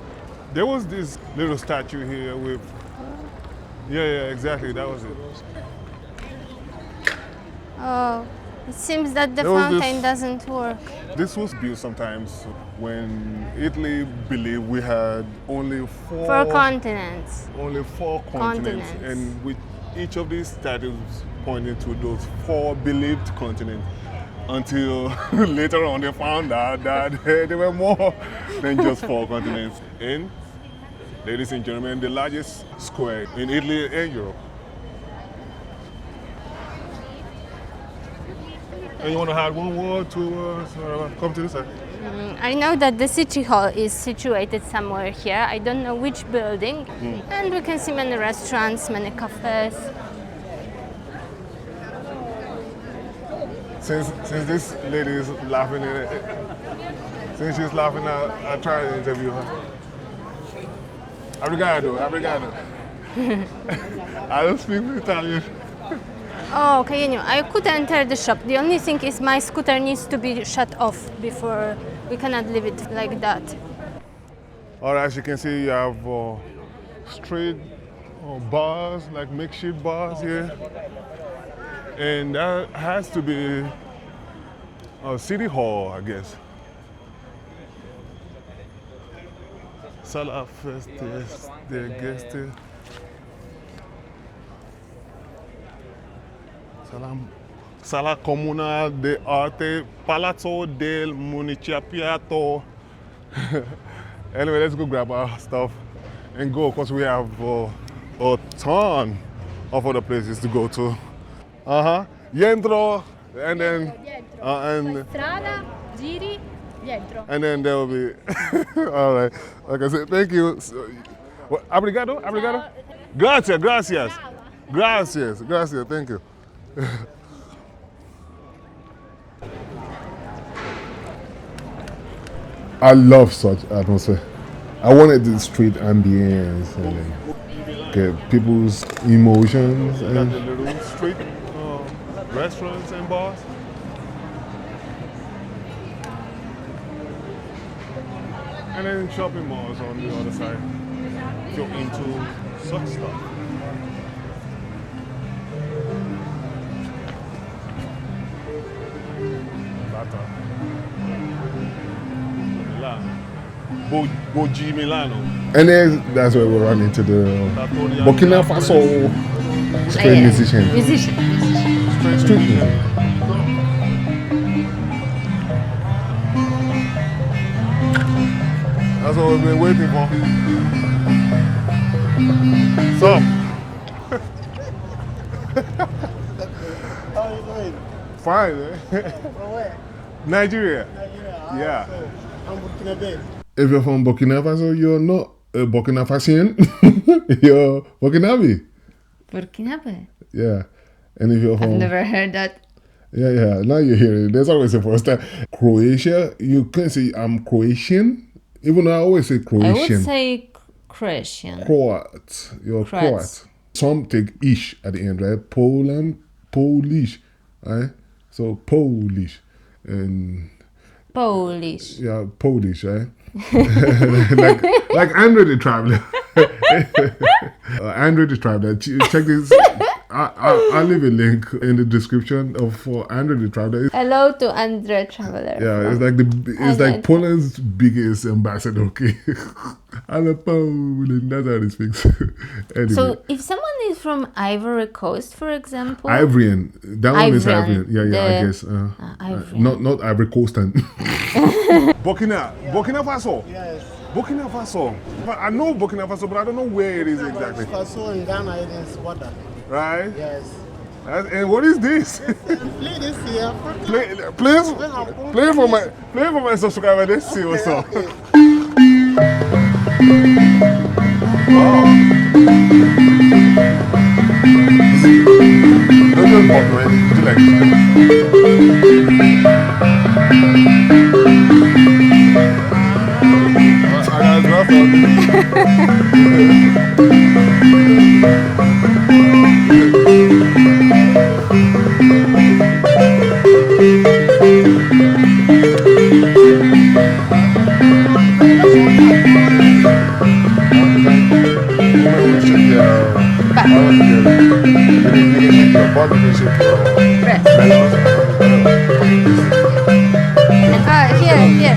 There was this little statue here with. Yeah, exactly. That was it. Oh, it seems that the There was fountain this- doesn't work. This was built sometimes when Italy believed we had only four. For continents. Only four continents, and with each of these statues pointing to those four believed continents. Until later on, they found out that there were more than just four continents. And, ladies and gentlemen, the largest square in Italy and Europe. And you want to add one word to come to this side? I know that the city hall is situated somewhere here. I don't know which building. And we can see many restaurants, many cafes. Since this lady is laughing, since she's laughing, I'll try to interview her. Obrigado. I don't speak Italian. Oh, okay, I could enter the shop. The only thing is my scooter needs to be shut off before we cannot leave it like that. All right, as you can see, you have street bars, like makeshift bars here. And that has to be a city hall, I guess. Sala Festes de Geste. Sala Comuna de Arte, Palazzo del Municipio. Anyway, let's go grab our stuff and go, because we have a ton of other places to go to. Dietro, and then Strada, giri, dietro. and then there will be. All right. Like I said, thank you. Obrigado. Gracias. Thank you. I love such atmosphere. I wanted the street ambience and get people's emotions. Got the little street restaurants and bars. And then shopping malls on the other side. If you're into such stuff. Bata. Milan. Bogi Milano. And then that's where we run into the Burkina Faso street musician. Street music. That's what we've been waiting for. So. How are you doing? Fine, eh? From where? Nigeria. Nigeria. Yeah. So, I'm Burkina. If you're from Burkina Faso, you're not a Burkina Fasian. You're Burkinabe. Burkinabe? Yeah. And if you're I've from... never heard that. Yeah. Now you hear it. There's always a first time. Croatia, you can say I'm Croatian. Even though I always say Croatian. I would say Croatian. Croat. You're Croat. Some take ish at the end, right? Poland, Polish, right? So Polish. And Polish. yeah, Polish, right? like Andre the Traveler. Andre the Traveler. Check this. I'll leave a link in the description for Andre the Traveler. Hello to Andre Traveler. Yeah, it's like Poland's biggest ambassador. Okay, I'm a Poland. That's how he speaks. Anyway. So if someone is from Ivory Coast, for example, Ivorian. That one is Ivorian. Ivorian. Yeah, I guess. Ivorian. Not Ivory Coastan. Burkina Faso. Yes. Burkina Faso. I know Burkina Faso, but I don't know where it is exactly. Faso in Ghana, it is water. Right? Yes. And what is this? Play this here. Play for my subscriber. Let's see what's up. Wow. Don't just bop, right? Do you like I got a drop on. bought the fish Breast. melons. Here.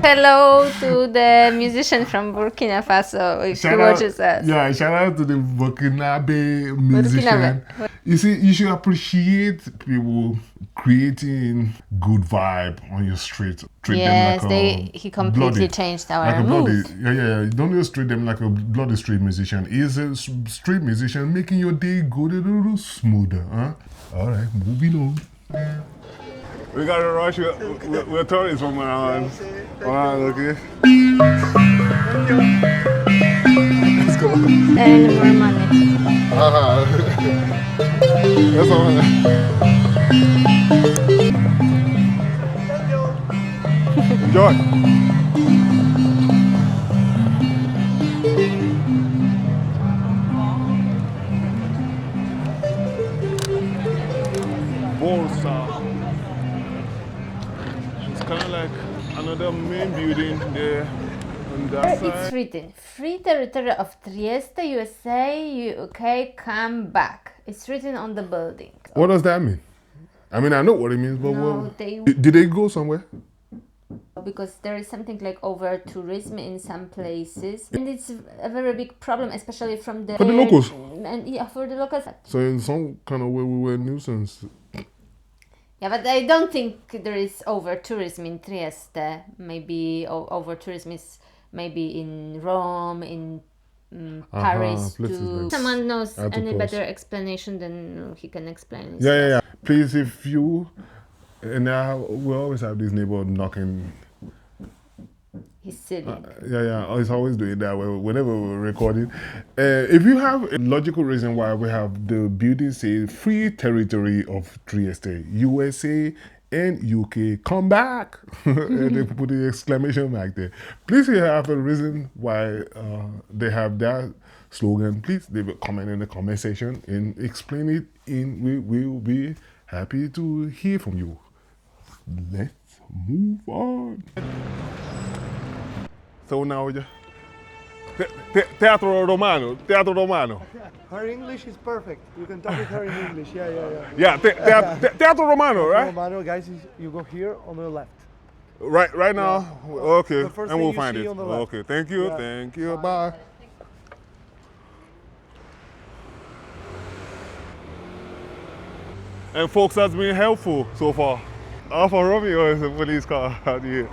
Hello to the musician from Burkina Faso if he watches us. Yeah, shout out to the Burkinabe musician. You see, you should appreciate people creating good vibe on your street. Treat Yes, them like he completely changed our bloody, mood. yeah. Don't just treat them like a bloody street musician. He's a street musician making your day go a little smoother. Huh? All right, moving on. We gotta rush. We're tourists from around, okay? Let's go. And more money. That's all. Enjoy. Bolsa. It's kind of like another main building there on that side. It's written, free territory of Trieste, USA, UK, come back. It's written on the building. What does that mean? I mean, I know what it means, but No, did they go somewhere? Because there is something like over tourism in some places, and it's a very big problem, especially from the For the locals. And yeah, for the locals. So in some kind of way, we were a nuisance. Yeah, but I don't think there is over tourism in Trieste. Maybe over tourism is maybe in Rome, in Paris. Like Someone knows Out of any course. better explanation, then he can explain. Yeah. Please, if you and we always have this neighbor knocking. He's silly. Yeah. He's always doing that whenever we're recording. If you have a logical reason why we have the building say free territory of Trieste, USA and UK, come back. And they put the exclamation mark there. Please, if you have a reason why they have that slogan, please leave a comment in the comment section and explain it. We will be happy to hear from you. Let's move on. So now we just Teatro Romano. Her English is perfect. You can talk with her in English. Yeah. Yeah, Teatro Romano, right? Romano, guys, you go here on the left. Right now. Okay, The first and thing we'll you find see it. on the left. Okay, thank you, Yeah. thank you. Bye. And folks, that's been helpful so far. Alfa Romeo is a police car out here.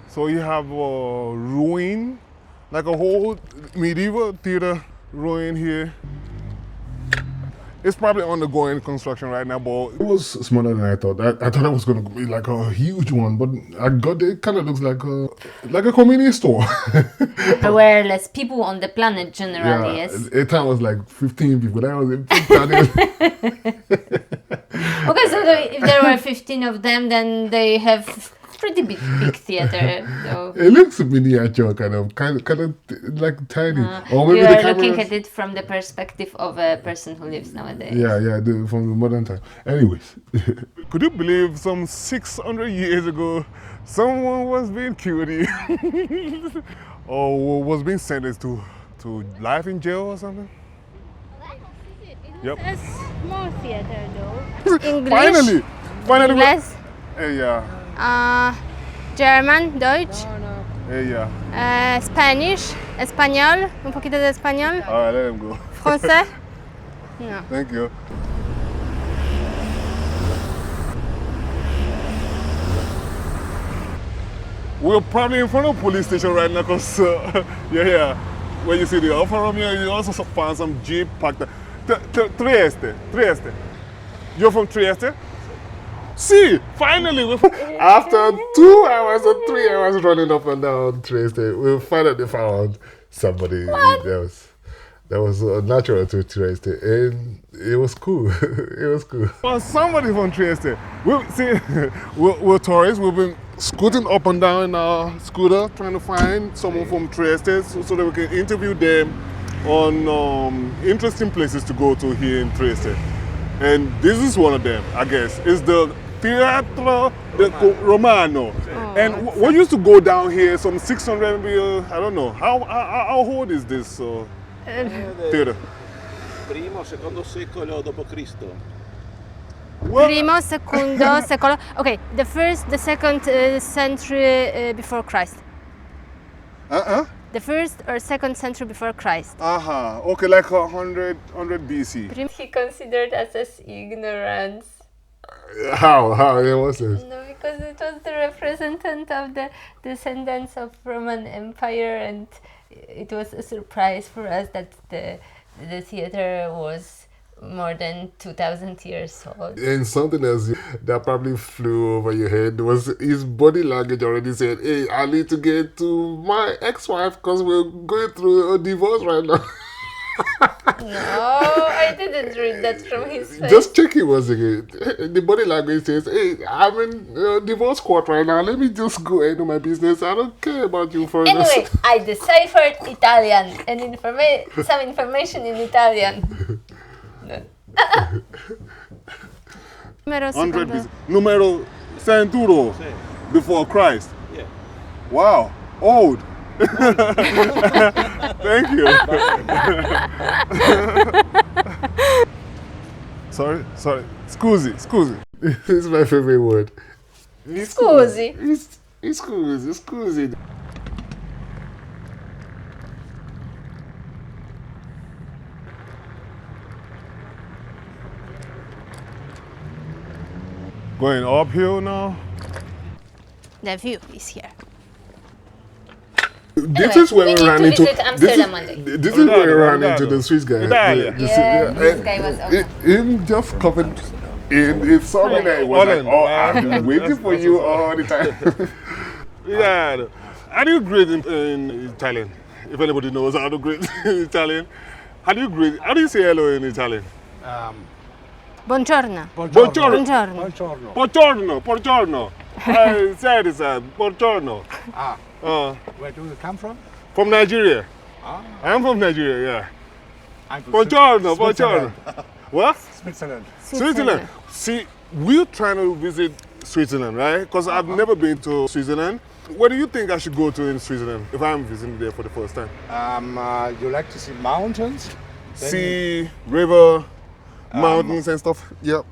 So you have a ruin, like a whole medieval theater ruin here. It's probably undergoing construction right now, but it was smaller than I thought. I thought it was going to be like a huge one, but I got it. Kind of looks like a convenience store. There were less people on the planet generally. Yeah, Yes. at time was like 15 people. That was a big town. Okay, so if there were 15 of them, then they have pretty big theater. So. It looks miniature, kind of like tiny. Or maybe You the are looking cameras- at it from the perspective of a person who lives nowadays. Yeah, from the modern time. Anyways, could you believe some 600 years ago, someone was being killed here? Or was being sentenced to life in jail or something? Yep. A small theater though. English. Finally. English. Yeah. German, Deutsch, Yeah. Spanish, Español, un poquito de español, All right, let him go. Français. No. Thank you. We're probably in front of a police station right now because, when you see the Alfa Romeo, you also find some Jeep parked there. Trieste. You're from Trieste? See, finally, after 2 hours or 3 hours running up and down Trieste, we finally found somebody that was natural to Trieste, and it was cool. It was cool. Well, somebody from Trieste. We're tourists. We've been scooting up and down in our scooter trying to find someone from Trieste so that we can interview them on interesting places to go to here in Trieste. And this is one of them, I guess. It's the Teatro Romano. And what used to go down here, some 600 maybe, I don't know. How old is this theater? Primo, secondo secolo dopo Cristo. Primo, secondo, secolo. Okay, the first, the second century before Christ. The first or second century before Christ. Okay, like 100 BC. He considered us as ignorance. How? What's this? No, because it was the representative of the descendants of Roman Empire, and it was a surprise for us that the theater was more than 2,000 years old. And something else that probably flew over your head was his body language already said, hey, I need to get to my ex-wife because we're going through a divorce right now. No, I didn't read that from his face. Just check it once again. The body language says, hey, I'm in divorce court right now. Let me just go and do my business. I don't care about you for Anyway, I deciphered Italian and some information in Italian. Numero centuro before Christ. Yeah. Wow, old. Thank you. sorry. Scusi. This is my favorite word. Scusi. Scusi. Going uphill now. The view is here. This is where we ran into. This is where we ran into the Swiss guy. This guy was awesome. Him just covered. It's something that was like, oh, I've been waiting for you all the time. Yeah. How do you greet in Italian? If anybody knows how to greet in Italian, how do you say hello in Italian? Buongiorno. Buongiorno. I said it's buongiorno. Where do you come from? From Nigeria. I'm from Nigeria, yeah. Buongiorno. What? Switzerland. See, we're trying to visit Switzerland, right? Because I've never been to Switzerland. Where do you think I should go to in Switzerland if I'm visiting there for the first time? You like to see mountains? Sea, river, mountains and stuff. Yep.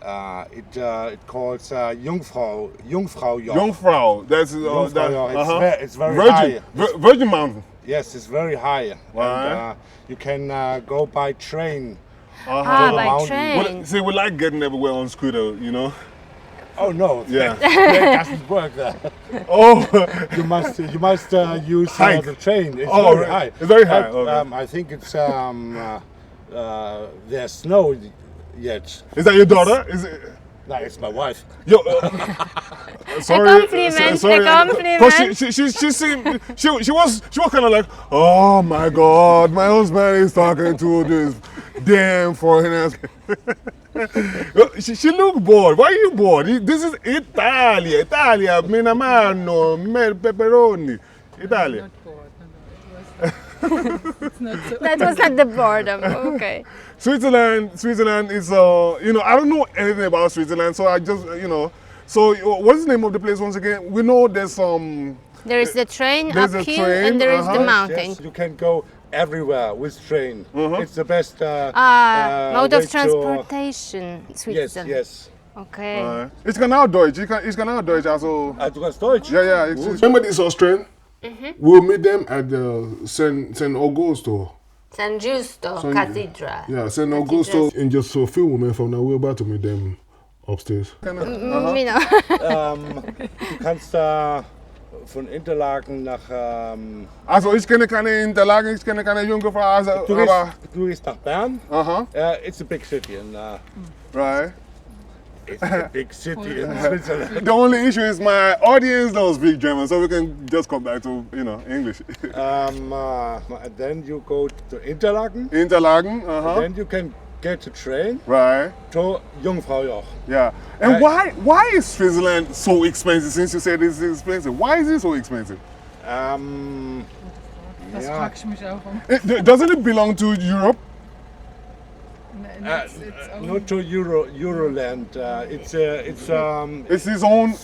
It calls Jungfrau. Jungfrau. That's it's very Virgin, high. Virgin Mountain. Yes, it's very high. Right. And, you can go by train. By train. Well, see, we like getting everywhere on scooter, you know. Oh no! Yeah. That doesn't work there. Oh. you must use the train. It's very high. It's very high. But, Okay. I think it's there's snow yet. Is that your daughter? Is it? No, it's my wife. Yo, sorry. A compliment. Because she was kind of like, oh my God, my husband is talking to this damn foreigner. She looked bored. Why are you bored? This is Italia, mena mano, pepperoni, Italia. That was not the boredom. Okay. Switzerland is, I don't know anything about Switzerland, so I just, So what's the name of the place once again? We know there's there is the train uphill and there is the mountain. Yes, you can go everywhere with train. It's the best mode of transportation in Switzerland. Yes. Okay. Ich kann auch Deutsch. Ich kann auch Deutsch, also. Du kannst Deutsch? Ja. Remember this Austrian? We'll meet them at the San Augusto. San Giusto Cathedral. Yeah, San Augusto. And just a few women from now, we're about to meet them upstairs. Du kannst von Interlaken nach... Also ich kenne keine Interlaken, ich kenne keine Jungfrau, aber... Du gehst nach Bern. It's a big city. And, right. It's a big city in Switzerland. The only issue is my audience don't speak German, so we can just come back to, English. Then you go to Interlaken. Interlaken, Then you can get a train. Right. To Jungfraujoch. Yeah. And why is Switzerland so expensive? Since you said it's expensive, why is it so expensive? Das frage ich mich auch. Doesn't it belong to Europe? Not to Euroland. It's his own.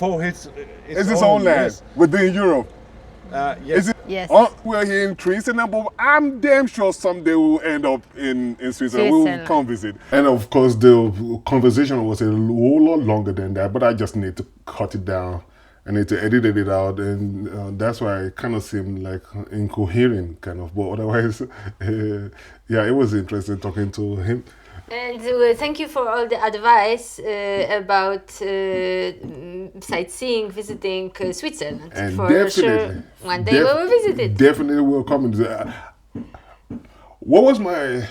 It's his own land yes. within Europe. Yes. Yes. Oh, we're here in Trieste, but I'm damn sure someday we'll end up in Switzerland. We'll come visit. And of course, the conversation was a whole lot longer than that, but I just need to cut it down. I need to edit it out, and that's why it kind of seemed like incoherent, kind of. But otherwise, yeah, it was interesting talking to him. And thank you for all the advice about sightseeing, visiting Switzerland. And for definitely, sure, one day we will visit it. Definitely will come. What was my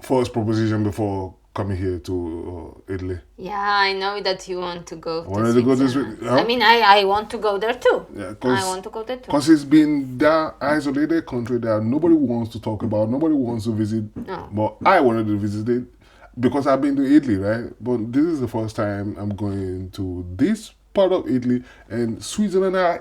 first proposition before coming here to Italy? Yeah, I know that you want to go to Switzerland. I mean, I want to go there too. Yeah, I want to go there too. Because it's been that isolated country that nobody wants to talk about, nobody wants to visit. No. But I wanted to visit it because I've been to Italy, right? But this is the first time I'm going to this part of Italy, and Switzerland. I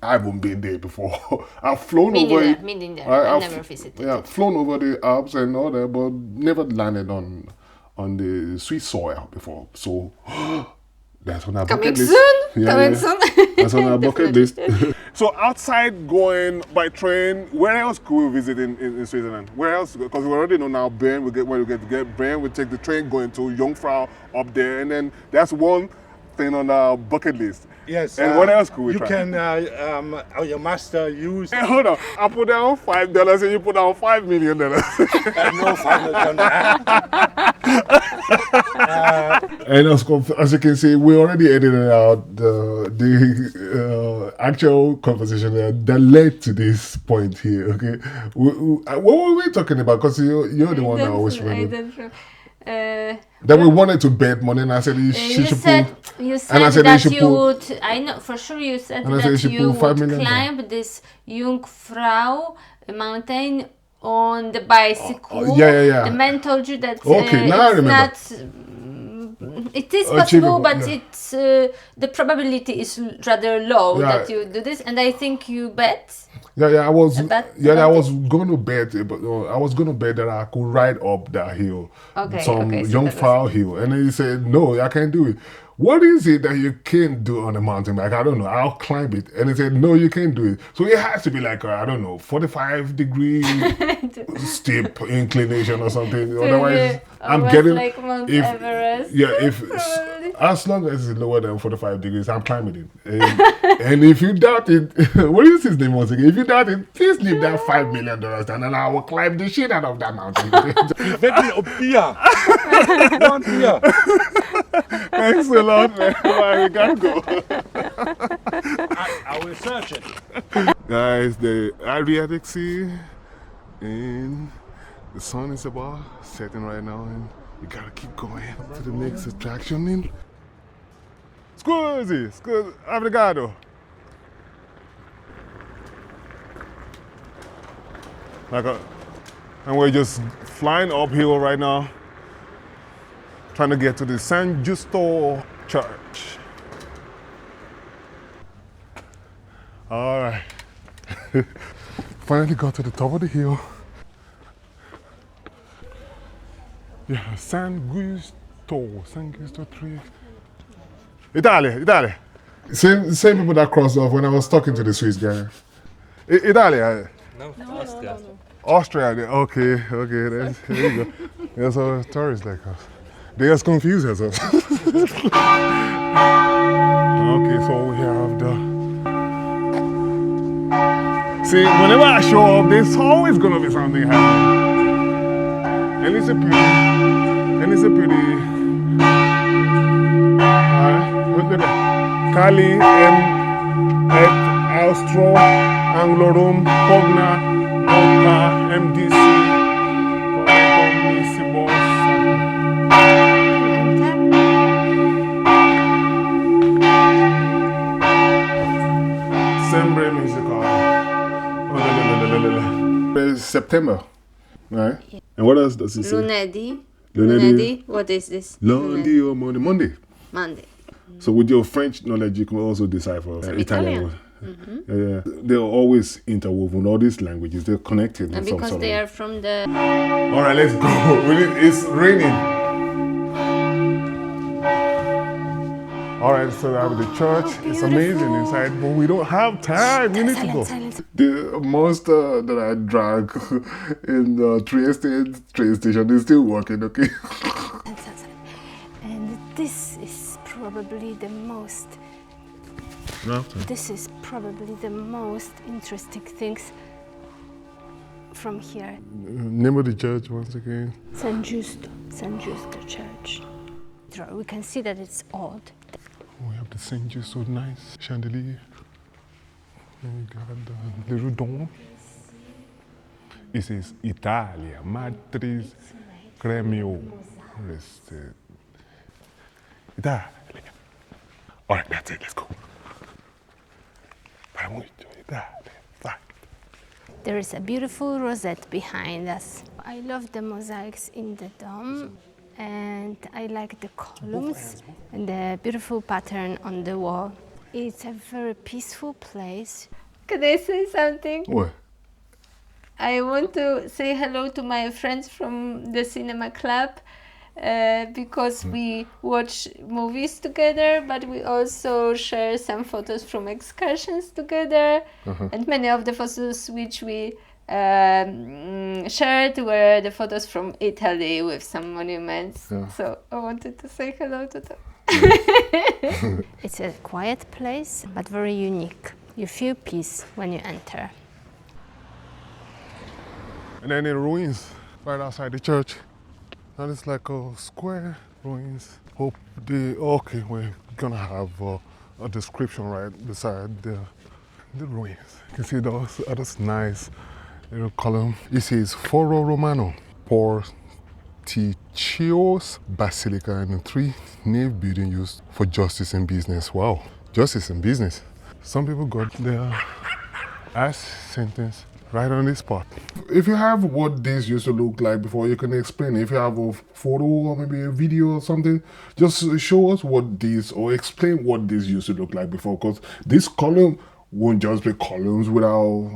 haven't been there before. I've flown over it. Me neither. I've never visited. Yeah, flown over the Alps and all that, but never landed on the Swiss soil before. So that's on our bucket list. Coming soon. That's on our bucket list. So outside going by train, where else could we visit in Switzerland? Where else? Because we already know now Bern. When we get to Bern, we take the train going to Jungfrau up there, and then that's one thing on our bucket list. Yes. And what else could we try? You can, you must use... Hey, hold on. I put down $5 and you put down $5 million. No, $5 And as you can see, we already edited out the actual conversation that led to this point here, okay? What were we talking about? Because you're the one that always remembers. That we wanted to bet money, and I said you should put. You said that you would. I know for sure. You said that you would climb this Jungfrau mountain on the bicycle. Yeah. The man told you that now I remember. It is possible, but it's the probability is rather low that you do this, and I think you bet. I was going to bet, but I was going to bet that I could ride up that hill, Jungfrau hill, and then he said, "No, I can't do it." What is it that you can't do on a mountain bike? I don't know. I'll climb it. And he said, no, you can't do it. So it has to be like, 45-degree steep inclination or something. Otherwise, I'm getting... like Mount Everest. Yeah, as long as it's lower than 45 degrees, I'm climbing it. And if you doubt it, what is his name once again? If you doubt it, please leave that $5 million down and I will climb the shit out of that mountain. One beer. Thanks a lot, man. We gotta go. I will search it. Guys, the Adriatic Sea, and the sun is about setting right now, and we gotta keep going to the next attraction. Scusi, obrigado. And we're just flying uphill right now, trying to get to the San Giusto Church. All right. Finally got to the top of the hill. Yeah, San Giusto tree. Italia. Same people that crossed off when I was talking to the Swiss guy. Italia. No, Austria. Austria, okay, there you go. There's a tourist like us. They just confuse us. Okay, so we have the... See, whenever I show up, there's always gonna be something happening. And it's a pretty... Look at that. Cali et Austro Anglorum Cogna Nota MDC Sembre musical. It's September, right? Yeah. And what else does it say? Lunedì. What is this? Lundi or Monday? Monday. So with your French knowledge, you can also decipher Italian. Yeah. They're always interwoven. All these languages, they're connected. And because they are from the... All right, let's go. It's raining. All right, so that the church is amazing inside, but we don't have time. We need to go. The monster that I drank in the Trieste train station is still working, okay? And this is probably the most. This is probably the most interesting things from here. Name of the church once again. San Giusto Church. We can see that it's old. We have the St. Just so nice chandelier. And we got the little dome. It says Italia, Matriz Cremio. Italia. All right, that's it. Let's go. There is a beautiful rosette behind us. I love the mosaics in the dome, and I like the columns and the beautiful pattern on the wall. It's a very peaceful place. Can I say something? What? I want to say hello to my friends from the cinema club because we watch movies together, but we also share some photos from excursions together. And many of the photos which we shared were the photos from Italy with some monuments. So I wanted to say hello to them. It's a quiet place, but very unique. You feel peace when you enter. And then in ruins, right outside the church. And it's like a square ruins. Hope okay, we're gonna have a description right beside the ruins. You can see those others nice little column. It says Foro Romano, Porticcios Basilica, and 3 nave building used for justice and business. Wow, justice and business. Some people got their ass sentenced right on the spot. If you have what this used to look like before, you can explain. If you have a photo or maybe a video or something, just show us what this, or explain what this used to look like before, because this column won't just be columns without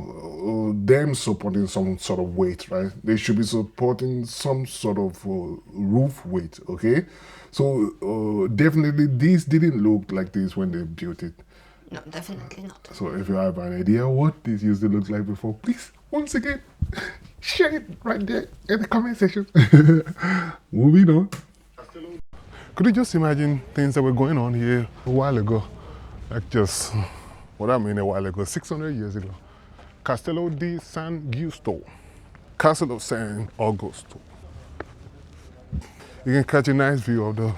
them supporting some sort of weight, right? They should be supporting some sort of roof weight, okay? So definitely this didn't look like this when they built it. No, definitely not. So if you have an idea what this used to look like before, please, once again, share it right there in the comment section. Moving on. Could you just imagine things that were going on here a while ago? Like just, what I mean a while ago, 600 years ago. Castello di San Giusto. Castle of San Augusto. You can catch a nice view of the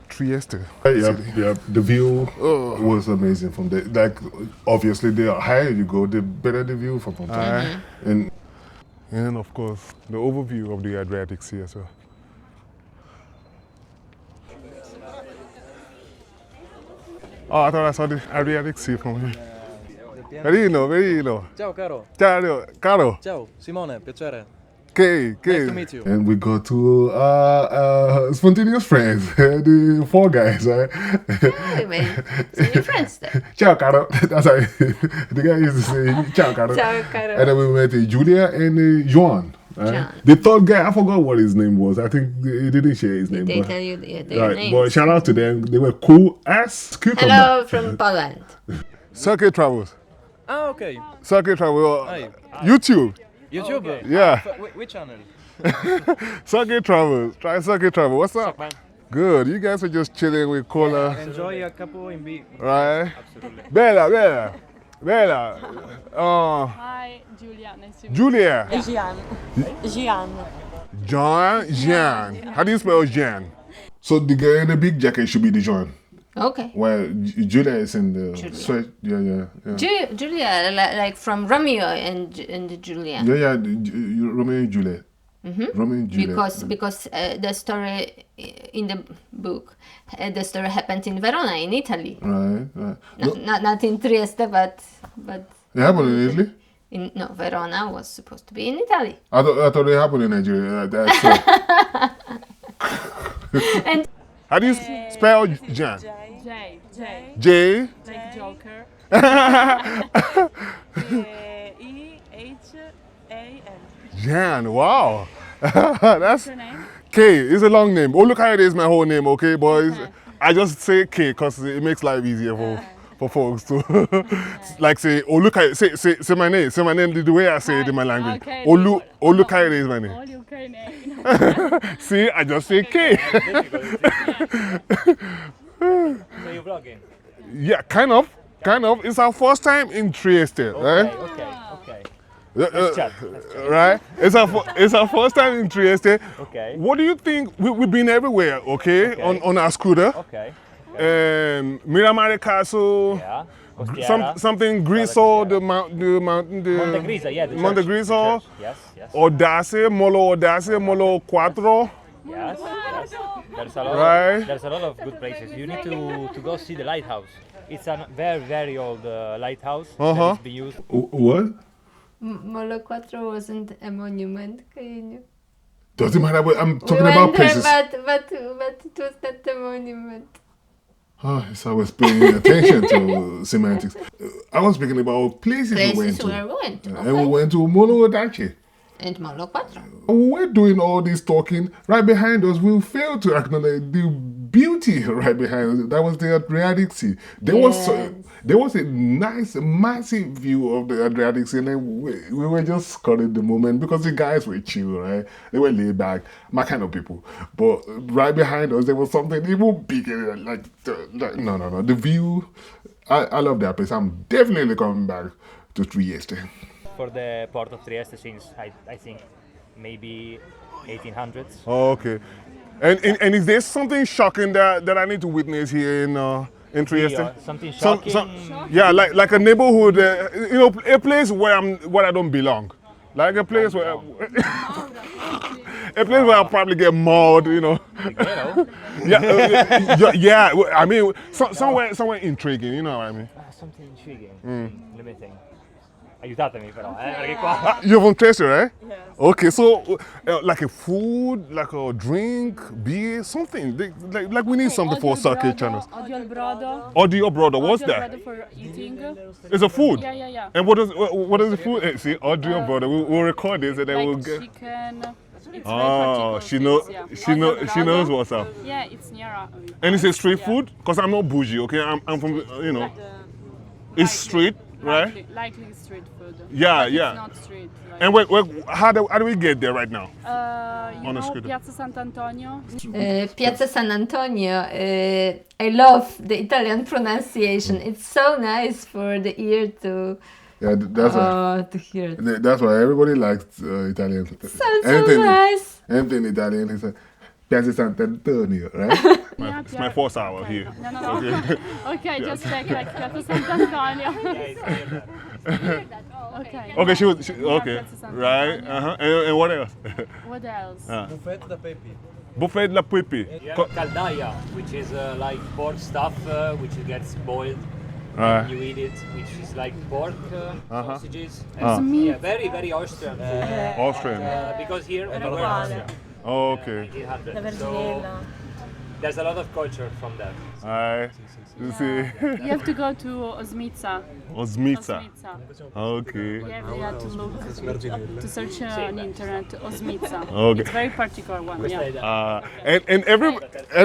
Trieste. Yeah, the view was amazing from there. Like, obviously, the higher you go, the better the view from top. And of course, the overview of the Adriatic Sea as well. Oh, I thought I saw the Adriatic Sea from here. Verino, Verino. Ciao, caro. Ciao, caro. Ciao, Simone, piacere. Okay. Nice to meet you. And we go to spontaneous friends, the 4 guys, right? We made some new friends there. Ciao, caro. That's how the guy used to say, ciao, caro. Ciao, caro. And then we met Julia and Joan. Right? John. The 3rd guy, I forgot what his name was. I think he didn't share his name. They tell you their names. But shout out to them. They were cool as cucumber. Hello from Poland. Circuit Travels. Ah, okay. Circuit Travels. Hi. YouTube. YouTube? Okay. Yeah. Which channel? Circuit Travels. Try Circuit Travel. What's up? man? Good. You guys are just chilling with cola. Enjoy a couple in B. Right? Absolutely. Bella. Hi, Julia. Nice to meet Julia. Jean. How do you spell Jean? So the guy in the big jacket should be the Jean. Okay. Well, Julia is in the sweat. Yeah. Julia, like from Romeo and Julia. Yeah, Romeo and Juliet. Romeo and Juliet. Because the story in the book, the story happened in Verona, in Italy. Right. No, not in Trieste, but It happened in Italy? Verona was supposed to be in Italy. I thought it happened in Nigeria. That's And how do you spell Jan? J. J. Like Joker. E-H-A-N. Jan, wow. That's What's your name? K. It's a long name. Oh, look how it is my whole name, okay, boys? I just say K because it makes life easier for folks to like say Olukaide. Say my name. Say my name the way I say it in my language. Okay, Olukaide is my name. Okay. See, I just say K. So you're vlogging? Yeah, kind of. It's our first time in Trieste, right? Okay. Let's chat. Right? It's our first time in Trieste. Okay. What do you think? We've been everywhere, okay? On our scooter. Okay. Miramare Castle. Yeah. Something Griso, the mountain. Monte Grisa, yeah. Monte Griso. Yes. Audace, Molo 4. Yes. There's a lot of good places. You need to go see the lighthouse. It's a very, very old lighthouse that has been used. What? Molo 4 wasn't a monument. Doesn't matter. I'm talking about places. But it was not a monument. So I was paying attention to semantics. I was speaking about places we went to. Where we went. Okay. And we went to Molo Dace. And Molo 4. We're doing all this talking. Right behind us, we failed to acknowledge the beauty right behind us. That was the Adriatic Sea. There was a nice, massive view of the Adriatic Sea, and then we were just scoring the moment because the guys were chill, right? They were laid back, my kind of people. But right behind us, there was something even bigger. No. The view, I love that place. I'm definitely coming back to Trieste. For the port of Trieste since I think maybe 1800s. Oh, okay. And is there something shocking that I need to witness here in Trieste? Yeah, something shocking. Yeah, like a neighborhood, a place where I don't belong. Like a place where I probably get mauled, Yeah, I mean somewhere intriguing, you know what I mean? Something intriguing. Let me think. Aiutatemi però, perché qua... You're from Trieste, right? Yes. Okay, so like a food, like a drink, beer, something. Like we need something for circuit channels. Odio al brodo. Odio brodo, what's that? Odio al brodo for eating. It's a food? Yeah. And what is the food? See, odio brodo, we'll record this and then like we'll get... chicken. It's Oh, she knows what's up. Yeah, it's near. And it's a street food? Because I'm not bougie, okay? I'm from, it's street, right? Likely street food. Yeah. It's not street. And how do we get there right now? You know Piazza Sant'Antonio? Piazza San Antonio. I love the Italian pronunciation. It's so nice for the ear to... Yeah, that's why. To hear it. That's why everybody likes Italian. Sounds so nice. Anything Italian is Piazza Sant'Antonio, right? It's my first hour here. No. Okay, just check like Piazza Sant'Antonio. Okay. She was okay. Right. And what else? What else? Buffet da pepi. Buffet la Pipi. Caldaia, which is like pork stuff which gets boiled. And you eat it, which is like pork sausages. Yeah, very, very Austrian food. Austrian. Because here we were Austrian. Oh, okay. So there's a lot of culture from that. You see. You have to go to Osmica. Osmica. Okay. Yeah, we have to look to search on internet Osmica. Okay. It's a very particular one. Yeah. And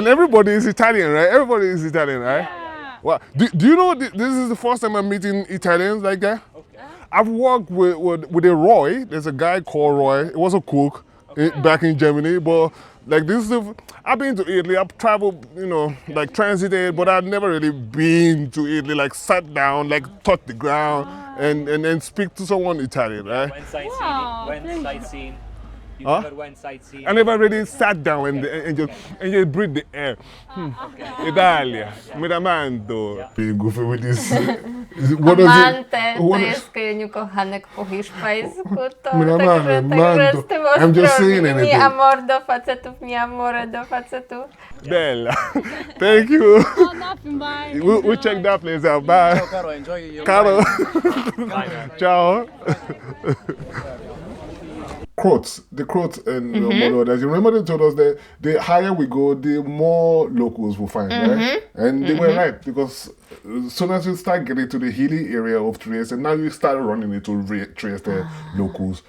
everybody is Italian, right? Everybody is Italian, right? Yeah. Well, do you know this is the first time I'm meeting Italians like that? Okay. I've worked with a Roy. There's a guy called Roy. He was a cook back in Germany, but like I've been to Italy. I've traveled, like transited, but I've never really been to Italy. Like sat down, like touch the ground, and speak to someone Italian, right? Went sightseeing. You never went sightseeing? I never really sat down and just breathe the air. Italia, mi rammando. Being goofy with this. Amante, to jest Kyjeniu kochanek po hiszpańsku, to także z tym I'm just saying anything. Mi amor do facetów, mi amore do facetów. Bella, thank you. Oh, nothing, bye. We'll check that place out. Bye. Ciao Caro, enjoy your Caro. Bye. Ciao. The Croats and Moldovans. You remember they told us that the higher we go, the more locals we'll find, right? And they were right, because as soon as you start getting to the hilly area of Trieste, now you start running into Trieste locals.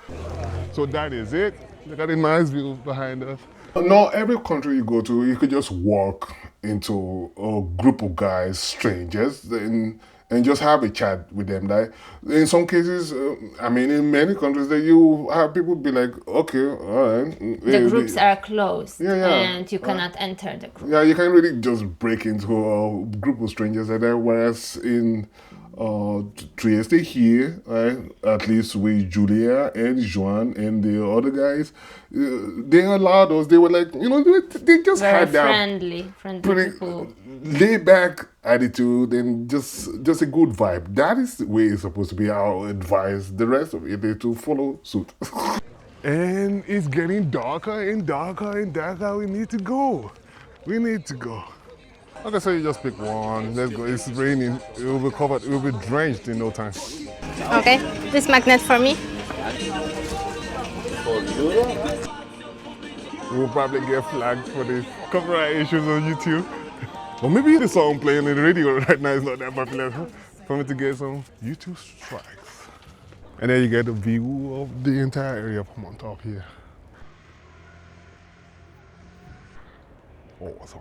So that is it. Look at the nice views behind us. Not every country you go to, you could just walk into a group of guys, strangers, and just have a chat with them. Like in some cases, I mean, in many countries, that you have people be like, okay, all right. The groups are closed, yeah. and you cannot enter the group. Yeah, you can't really just break into a group of strangers like that. Whereas in Trieste here, right, at least with Julia and Joan and the other guys, they allowed us. They were like, they just Very had that friendly people. laid back attitude and just a good vibe. That is the way it's supposed to be. I'll advise the rest of it to follow suit. And it's getting darker and darker and darker. We need to go. Okay, so you just pick one. Let's go. It's raining. It will be covered. It will be drenched in no time. Okay, this magnet for me. We'll probably get flagged for this copyright issues on YouTube. Or maybe the song playing on the radio right now is not that popular for me to get some YouTube strikes. And then you get a view of the entire area from on top here. Awesome.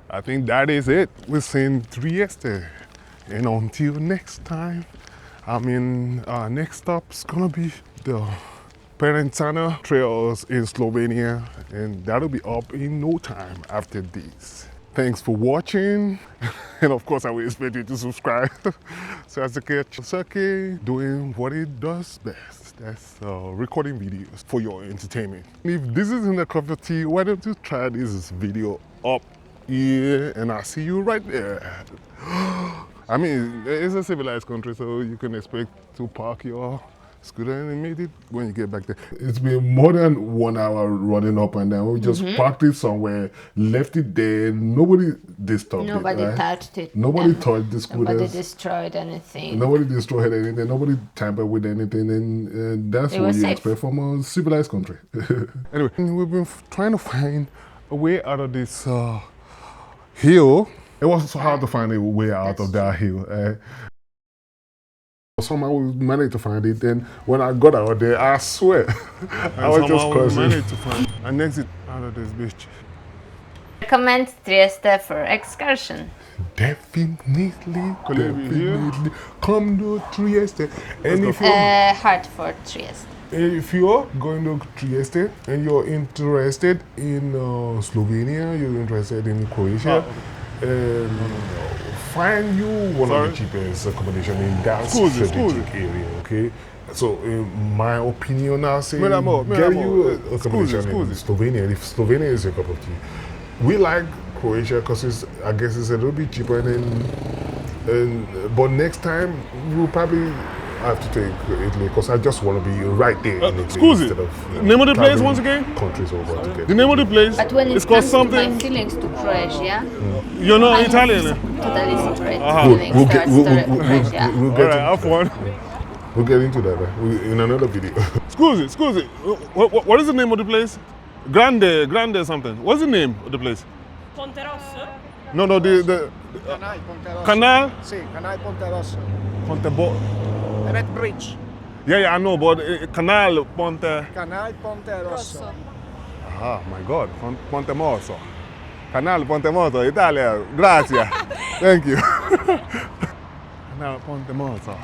I think that is it. We're seeing Trieste. And until next time, our next stop's gonna be the Parentana trails in Slovenia, and that'll be up in no time after this. Thanks for watching, and of course I will expect you to subscribe. So as a Sake doing what it does best. That's recording videos for your entertainment. If this isn't a cup of tea, why don't you try this video up here, and I'll see you right there. I mean, it's a civilized country, so you can expect to park your scooter and made it when you get back there. It's been more than 1 hour running up and down. We just parked it somewhere, left it there. Nobody disturbed Nobody it. Right? touched it. Nobody touched the scooters. Nobody destroyed anything. Nobody destroyed anything. Nobody tampered with anything. And that's what you expect from a civilized country. Anyway, we've been trying to find a way out of this hill. It was so hard to find a way out of that hill. Somehow we managed to find it, and when I got out there, I swear, I was just crossing. Managed to find an exit out of this beach. Recommend Trieste for excursion. Definitely. Come to Trieste. And if Hartford, Trieste. If you're going to Trieste and you're interested in Slovenia, you're interested in Croatia, find you one of the cheapest accommodation in that strategic area, okay? So in my opinion, I'll say get you accommodation in Slovenia, if Slovenia is your cup of tea. We like Croatia because I guess it's a little bit cheaper, but next time we'll probably have to take Italy because I just want to be right there in Italy instead of name of the place once again? Countries over to get the name of the place. But when it comes to my feelings to Croatia, you're not Italian. Totally separate feelings. We'll get have fun. We'll get into that in another video. Scusi. What is the name of the place? Grande something. What's the name of the place? Ponte Rosso? No, the Canal Ponte Rosso. Canal? Sì, Canal Ponte Rosso. Red Bridge. Yeah, I know, but Canal Ponte... Canal Ponte Rosso. Ah, my God, Ponte Mosso. Canal Ponte Mosso, Italia, grazie. Thank you. Canal Ponte Mosso.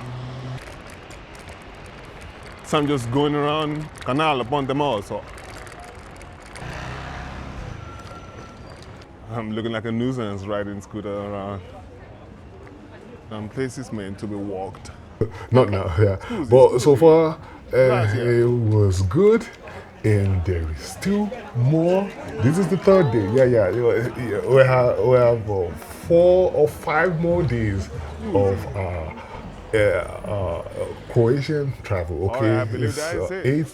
So I'm just going around Canal Ponte Mosso. I'm looking like a nuisance riding scooter around. Some places meant to be walked. Not now, yeah. But so far, it was good, and there is still more. This is the third day. Yeah. We have 4 or 5 more days of Croatian travel. Okay, I believe it's 8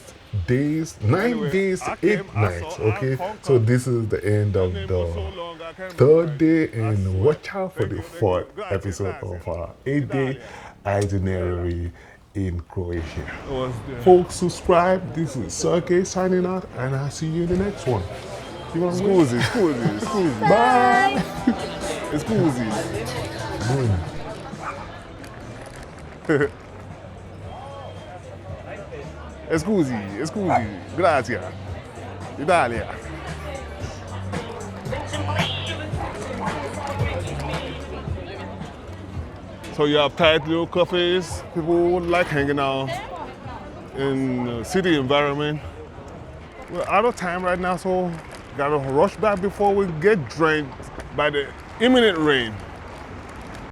days, 9 days, 8 nights. Okay, so this is the end of the 3rd day, and watch out for the 4th episode of our 8-day itinerary in Croatia. Folks, subscribe. This is Sake signing out, and I'll see you in the next one. Scusi. Bye. Scusi. Scusi, grazie. Italia. So you have tight little cafes. People like hanging out in the city environment. We're out of time right now, so gotta rush back before we get drenched by the imminent rain.